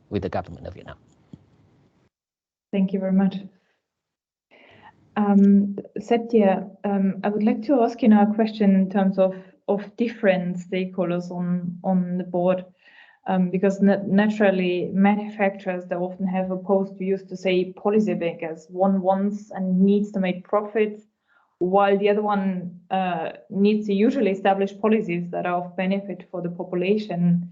with the government of Vietnam. Thank you very much. Satya, I would like to ask you now a question in terms of different stakeholders on the board, because naturally manufacturers, they often have opposed views to say policymakers. One wants and needs to make profits, while the other one needs to usually establish policies that are of benefit for the population.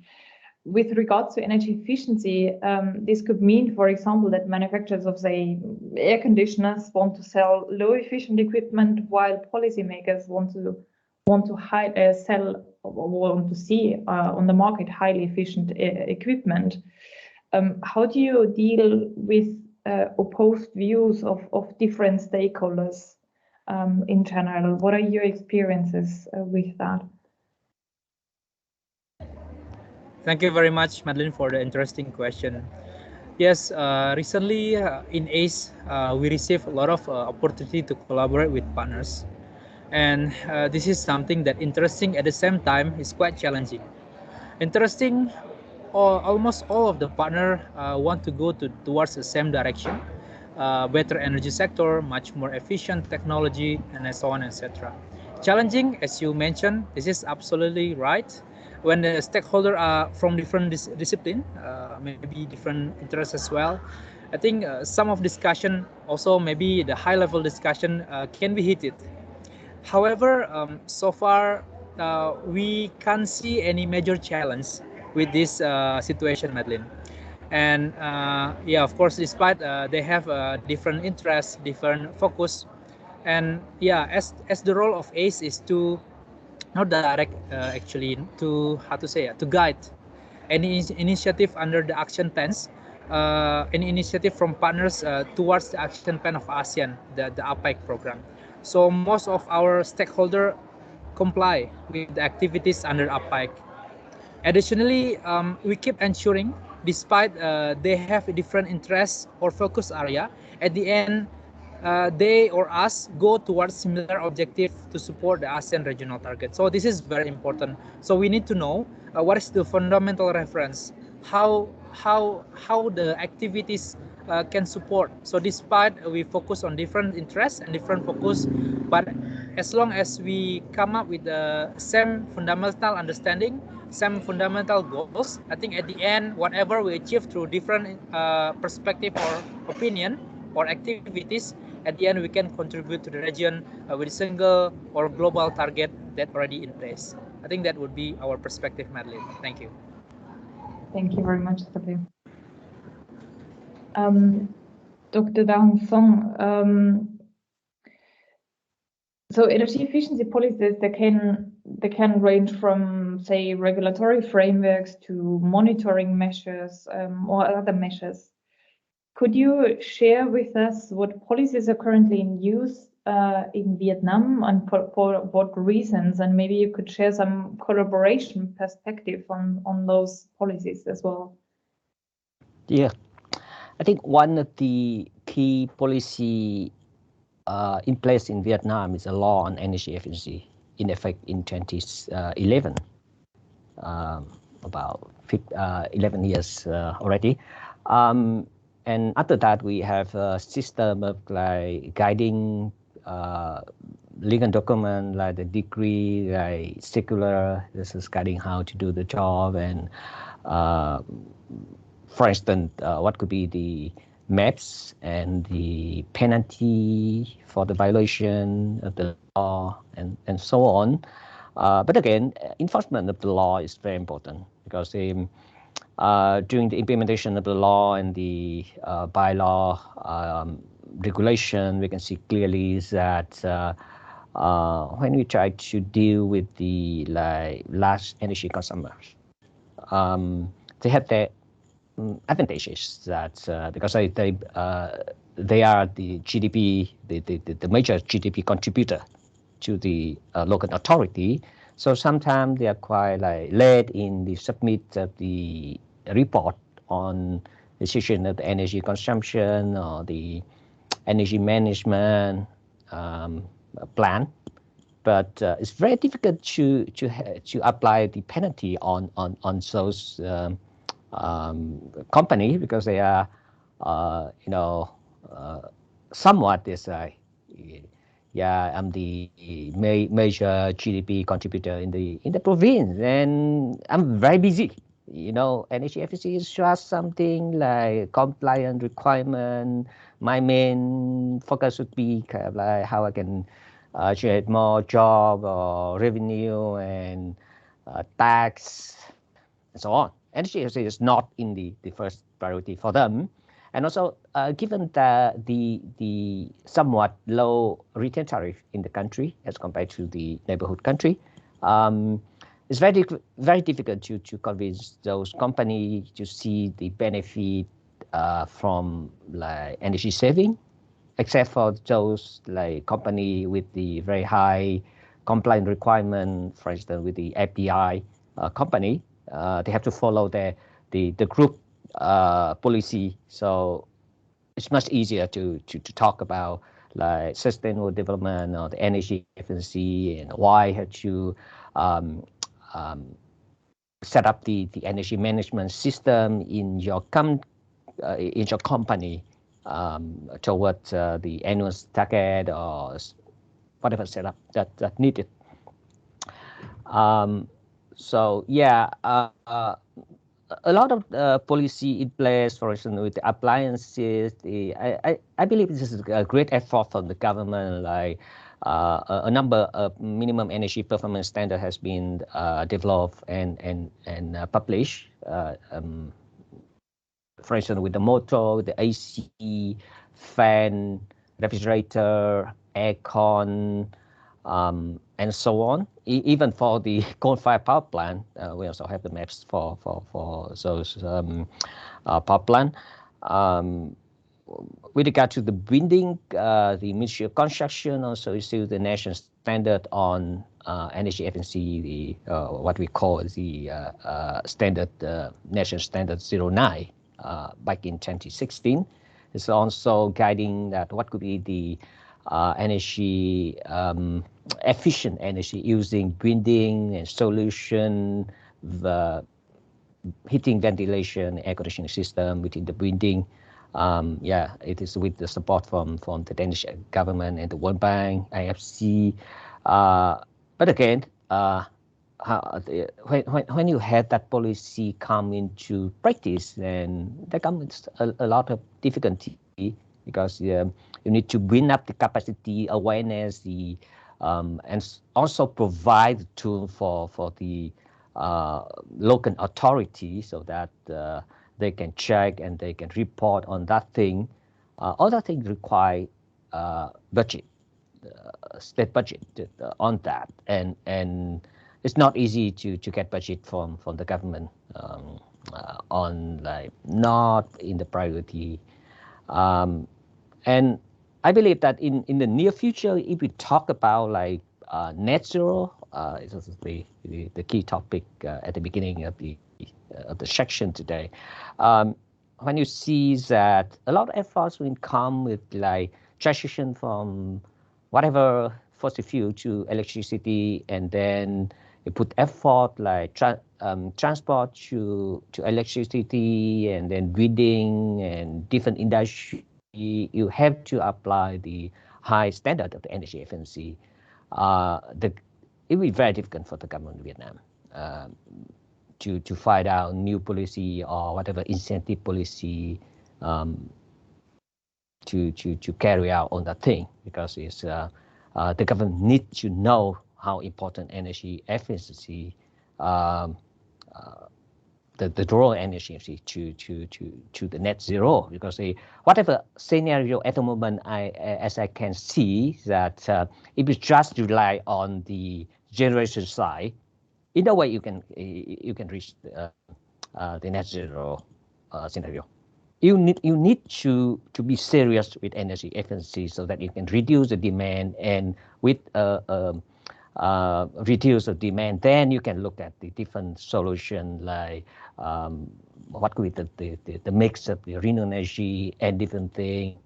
With regards to energy efficiency, this could mean, for example, that manufacturers of, say, air conditioners want to sell low efficient equipment, while policymakers want to sell or want to see on the market highly efficient equipment. How do you deal with opposed views of different stakeholders in general? What are your experiences with that? Thank you very much, Madeline, for the interesting question. Yes, recently in ACE, we received a lot of opportunity to collaborate with partners. And this is something that interesting, at the same time is quite challenging. Interesting, almost all of the partner want to go towards the same direction, better energy sector, much more efficient technology, and so on, etc. Challenging, as you mentioned, this is absolutely right. When the stakeholders are from different discipline, maybe different interests as well, I think some of discussion, also maybe the high-level discussion, can be heated. However, so far we can't see any major challenge with this situation, Madeline. And yeah, of course, despite they have different interests, different focus, and yeah, as the role of ACE is to not direct actually to how to say to guide any initiative under the action plans, any initiative from partners towards the action plan of ASEAN, the APEC program. So most of our stakeholders comply with the activities under APEC. Additionally, we keep ensuring, despite they have a different interests or focus area, at the end, they or us go towards similar objective to support the ASEAN regional target. So this is very important. So we need to know what is the fundamental reference, how the activities can support. So despite we focus on different interests and different focus, but as long as we come up with the same fundamental understanding, some fundamental goals, I think at the end, whatever we achieve through different perspective or opinion or activities, at the end we can contribute to the region with a single or global target that already in place. I think that would be our perspective, Madeline. Thank you. Thank you very much, Sabir. Dr. Dahong Song, so energy efficiency policies, they can range from, say, regulatory frameworks to monitoring measures or other measures. Could you share with us what policies are currently in use in Vietnam and for what reasons? And maybe you could share some collaboration perspective on those policies as well. Yeah, I think one of the key policy in place in Vietnam is a law on energy efficiency in effect in 2011, about 11 years already. And after that, we have a system of like guiding legal document like the decree, like circular. This is guiding how to do the job, and for instance, what could be the maps and the penalty for the violation of the law and so on. But again, enforcement of the law is very important because during the implementation of the law and the bylaw regulation, we can see clearly that when we try to deal with the large energy consumers, they have their advantages that because they are the GDP, the major GDP contributor to the local authority. So sometimes they are quite like late in the submit of the report on decision of the energy consumption or the energy management plan. But it's very difficult to apply the penalty on those company because they are, somewhat this. Yeah, I'm the major GDP contributor in the province, and I'm very busy. Energy efficiency is just something like compliant requirement. My main focus would be kind of like how I can generate more job or revenue and tax and so on. Energy efficiency is not in the first priority for them. And also, given the somewhat low retail tariff in the country as compared to the neighborhood country, it's very difficult to convince those companies to see the benefit from like energy saving, except for those like company with the very high compliant requirement, for instance, with the API company. They have to follow the group policy, so it's much easier to talk about like sustainable development or the energy efficiency and why have to set up the energy management system in your company toward the annual target or whatever setup that needed. So yeah, a lot of policy in place, for instance, with the appliances. I believe this is a great effort from the government. Like a number of minimum energy performance standard has been developed and published. For instance, with the motor, the AC, fan, refrigerator, aircon, and so on. Even for the coal-fired power plant, we also have the maps for those power plant. With regard to the building, the Ministry of Construction also issued the national standard on energy efficiency, what we call the standard national standard 09 back in 2016. It's also guiding that what could be the energy efficient energy using building and solution, the heating, ventilation, air conditioning system within the building. Yeah, it is with the support from the Danish government and the World Bank, IFC. But again, when you have that policy come into practice, then there comes a lot of difficulty, because you need to bring up the capacity, awareness, and also provide the tool for the local authority, so that they can check and they can report on that thing. All that things require budget, state budget on that, and it's not easy to get budget from the government on, like, not in the priority. And I believe that in the near future, if we talk about like net zero, it's also the key topic at the beginning of the section today. When you see that a lot of efforts will come with like transition from whatever fossil fuel to electricity, and then you put effort like transport to electricity, and then building and different industry, you have to apply the high standard of the energy efficiency. It will be very difficult for the government of Vietnam to find out new policy or whatever incentive policy to carry out on that thing, because it's the government needs to know how important energy efficiency, the raw energy to the net zero, because whatever scenario at the moment, as I can see that if you just rely on the generation side, in a way you can reach the net zero scenario. You need to be serious with energy efficiency, so that you can reduce the demand, and with reduce the demand, then you can look at the different solution, like what could be the mix of the renewable energy and different things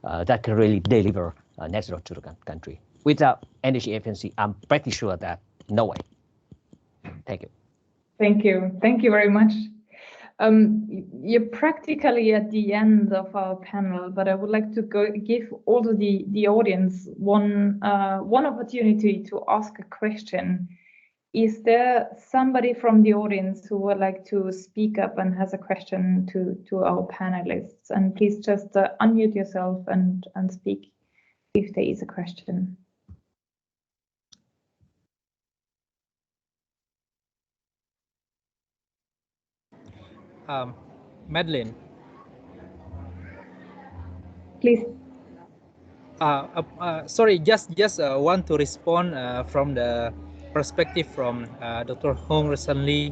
that can really deliver net zero to the country. Without energy efficiency, I'm pretty sure that no way. Thank you. Thank you. Thank you very much. You're practically at the end of our panel, but I would like to give also the audience one opportunity to ask a question. Is there somebody from the audience who would like to speak up and has a question to our panelists? And please just unmute yourself and speak if there is a question. Madeline. Please. Sorry, just want to respond from the perspective from Dr. Hong recently.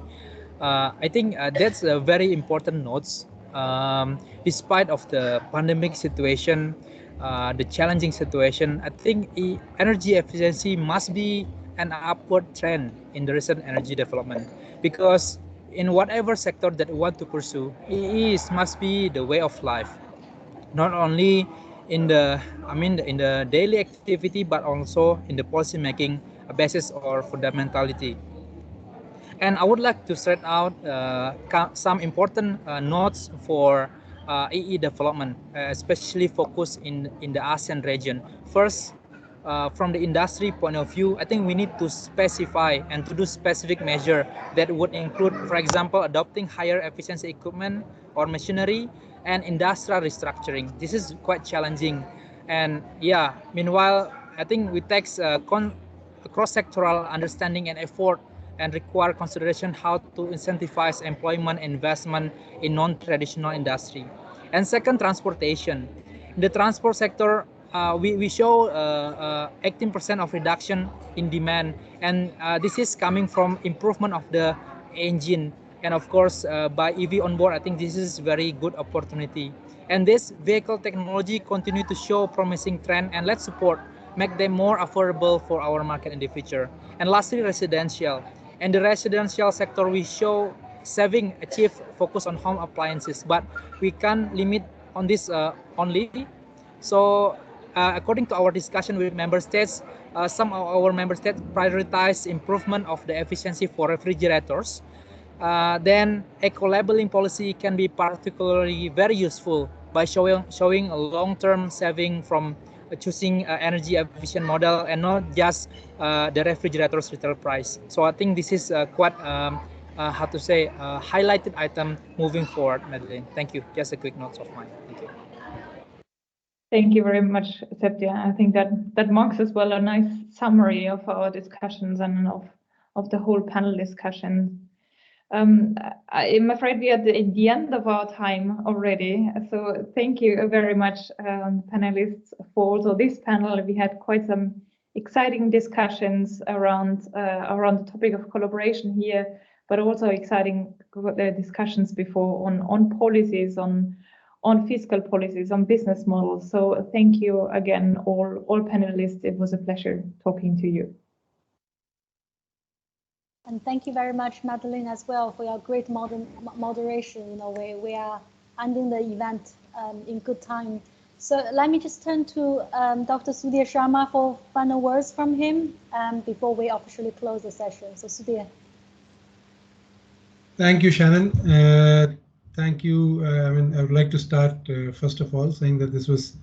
I think that's a very important note. Despite of the pandemic situation, the challenging situation, I think energy efficiency must be an upward trend in the recent energy development, because in whatever sector that we want to pursue, it must be the way of life, not only in the in the daily activity, but also in the policy making basis or fundamentality. And I would like to set out some important notes for EE development, especially focused in the ASEAN region. First, from the industry point of view, I think we need to specify and to do specific measure that would include, for example, adopting higher efficiency equipment or machinery and industrial restructuring. This is quite challenging. And yeah, meanwhile, I think it takes cross-sectoral understanding and effort and require consideration how to incentivize employment investment in non-traditional industry. And second, transportation. In the transport sector, we show 18% of reduction in demand, and this is coming from improvement of the engine. And of course, by EV on board, I think this is very good opportunity. And this vehicle technology continue to show promising trend, and let's support, make them more affordable for our market in the future. And lastly, residential. In the residential sector, we show saving achieved focus on home appliances, but we can't limit on this only. So according to our discussion with member states, some of our member states prioritize improvement of the efficiency for refrigerators. Then eco-labeling policy can be particularly very useful by showing a long-term saving from choosing energy efficient model and not just the refrigerator's retail price. So I think this is quite how to say highlighted item moving forward, Madeline. Thank you. Just a quick note of mine. Thank you. Thank you very much, Septia. I think that marks as well a nice summary of our discussions and of the whole panel discussion. I'm afraid we are at the end of our time already. So thank you very much, panelists, for also this panel. We had quite some exciting discussions around the topic of collaboration here, but also exciting discussions before on policies, on fiscal policies, on business models. So thank you again, all panelists. It was a pleasure talking to you. And thank you very much, Madeline, as well, for your great moderation. You know, we are ending the event in good time. So let me just turn to Dr. Sudhir Sharma for final words from him before we officially close the session. So Sudhir. Thank you, Shannon. Thank you. I would like to start, first of all, saying that this was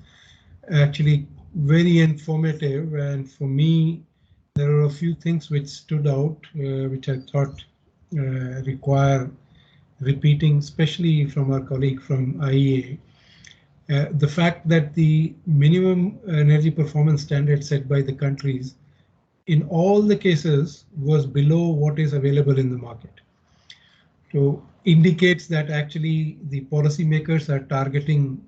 actually very informative. And for me, there are a few things which stood out, which I thought require repeating, especially from our colleague from IEA. The fact that the minimum energy performance standard set by the countries in all the cases was below what is available in the market. So indicates that actually the policymakers are targeting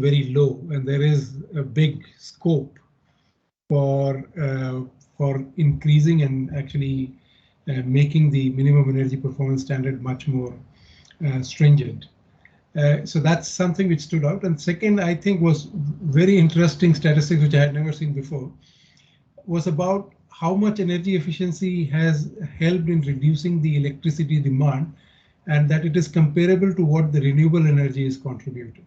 very low, and there is a big scope for increasing and actually making the minimum energy performance standard much more stringent. So that's something which stood out. And second, I think was very interesting statistics which I had never seen before, was about how much energy efficiency has helped in reducing the electricity demand, and that it is comparable to what the renewable energy is contributing.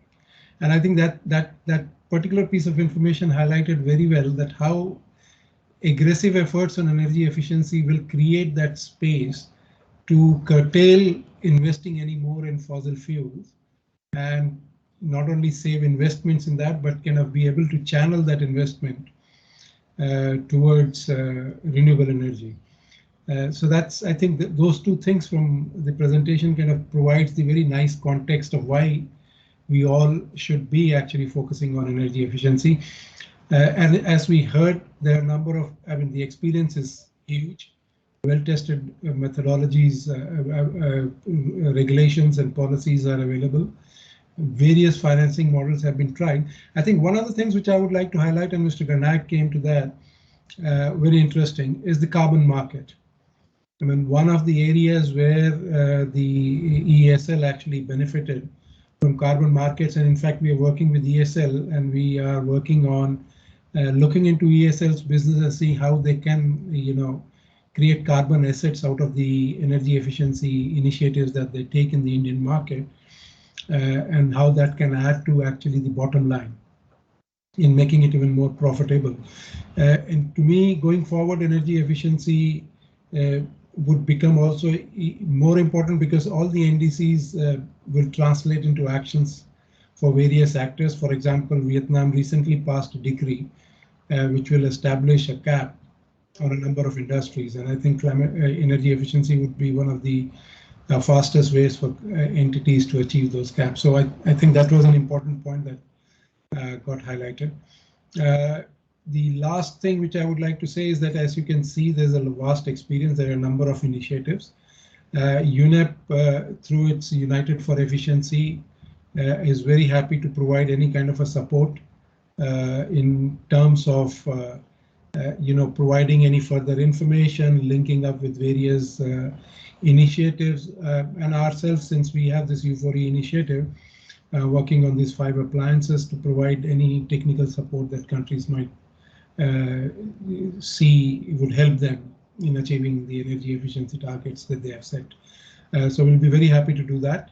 And I think that particular piece of information highlighted very well that how aggressive efforts on energy efficiency will create that space to curtail investing any more in fossil fuels, and not only save investments in that, but kind of be able to channel that investment towards renewable energy. So that's, I think that those two things from the presentation kind of provides the very nice context of why we all should be actually focusing on energy efficiency. And as we heard, there are a number of, the experience is huge, well-tested methodologies, regulations and policies are available. Various financing models have been tried. I think one of the things which I would like to highlight, and Mr. Ganayak came to that, very interesting, is the carbon market. I mean, one of the areas where the ESL actually benefited from carbon markets, and in fact, we are working with ESL and we are working on looking into ESL's business and see how they can, create carbon assets out of the energy efficiency initiatives that they take in the Indian market. And how that can add to actually the bottom line in making it even more profitable. And to me, going forward, energy efficiency would become also more important because all the NDCs will translate into actions for various actors. For example, Vietnam recently passed a decree which will establish a cap on a number of industries, and I think energy efficiency would be one of the fastest ways for entities to achieve those caps. So I think that was an important point that got highlighted. The last thing which I would like to say is that, as you can see, there's a vast experience. There are a number of initiatives. UNEP, through its United for Efficiency, is very happy to provide any kind of a support in terms of providing any further information, linking up with various initiatives, and ourselves, since we have this U4E initiative, working on these 5 appliances to provide any technical support that countries might see would help them in achieving the energy efficiency targets that they have set. So we'll be very happy to do that.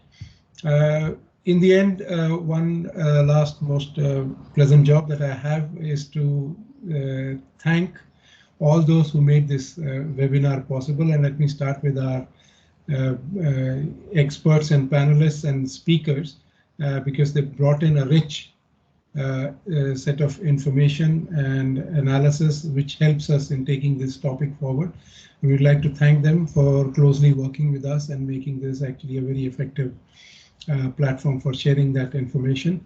In the end, one last most pleasant job that I have is to thank all those who made this webinar possible. And let me start with our experts and panelists and speakers, because they brought in a rich set of information and analysis which helps us in taking this topic forward. We would like to thank them for closely working with us and making this actually a very effective platform for sharing that information.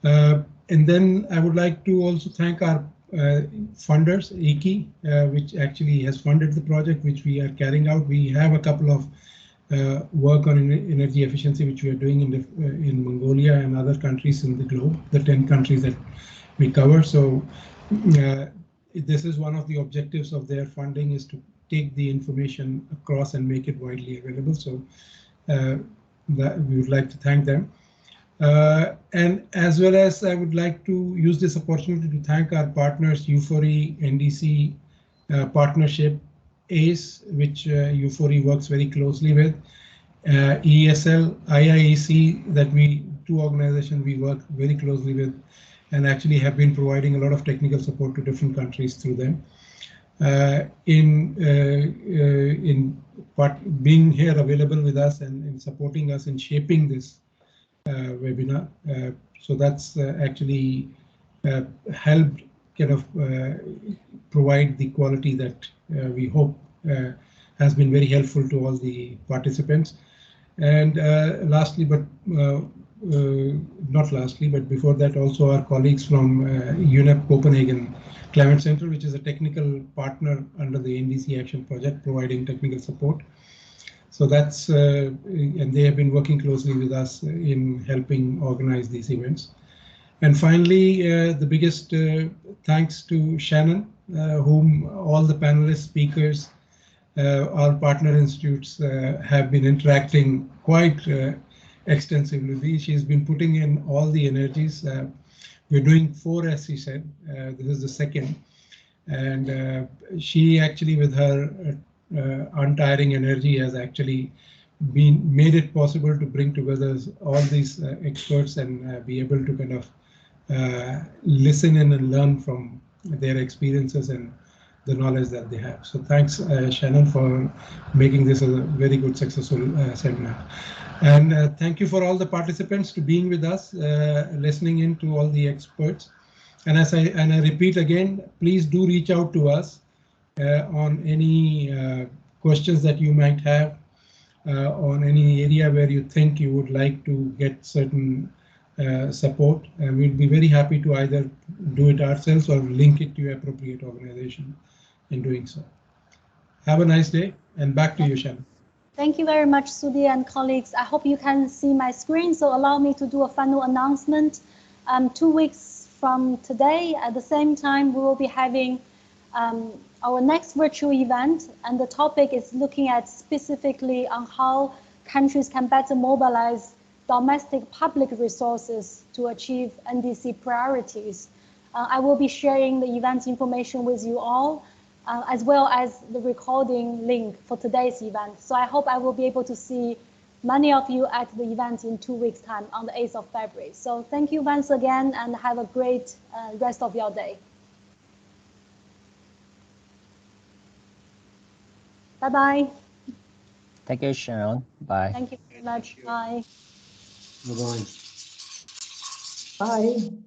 And then I would like to also thank our funders, EKI, which actually has funded the project which we are carrying out. We have a couple of work on energy efficiency which we are doing in Mongolia and other countries in the globe, the 10 countries that we cover. So this is one of the objectives of their funding, is to take the information across and make it widely available. So that we would like to thank them. And as well as I would like to use this opportunity to thank our partners, U4E, NDC partnership, ACE, which U4E works very closely with, ESL, IIEC, that two organizations we work very closely with, and actually have been providing a lot of technical support to different countries through them. Being here available with us and in supporting us in shaping this webinar. So that's actually helped kind of provide the quality that we hope has been very helpful to all the participants. And lastly, but not lastly, but before that, also our colleagues from UNEP Copenhagen Climate Center, which is a technical partner under the NDC Action Project, providing technical support. So that's, and they have been working closely with us in helping organize these events. And finally, the biggest thanks to Shannon, whom all the panelists, speakers, our partner institutes have been interacting quite extensively. She's been putting in all the energies. We're doing 4, as she said. This is the second. And she actually, with her untiring energy, has actually made it possible to bring together all these experts and be able to kind of listen in and learn from their experiences and the knowledge that they have. So thanks, Shannon, for making this a very good, successful seminar. And thank you for all the participants to being with us, listening in to all the experts. And I repeat again, please do reach out to us on any questions that you might have, on any area where you think you would like to get certain support, and we'll be very happy to either do it ourselves or link it to your appropriate organization in doing so. Have a nice day, and back to you, Shannon. Thank you very much, Sudhi and colleagues. I hope you can see my screen, so allow me to do a final announcement. 2 weeks from today, at the same time, we will be having our next virtual event, and the topic is looking at specifically on how countries can better mobilize domestic public resources to achieve NDC priorities. I will be sharing the event information with you all, as well as the recording link for today's event. So I hope I will be able to see many of you at the event in 2 weeks' time on the 8th of February. So thank you once again, and have a great rest of your day. Bye. Bye-bye. Thank you, Sharon. Bye. Thank you very much. Bye. Bye-bye. Bye.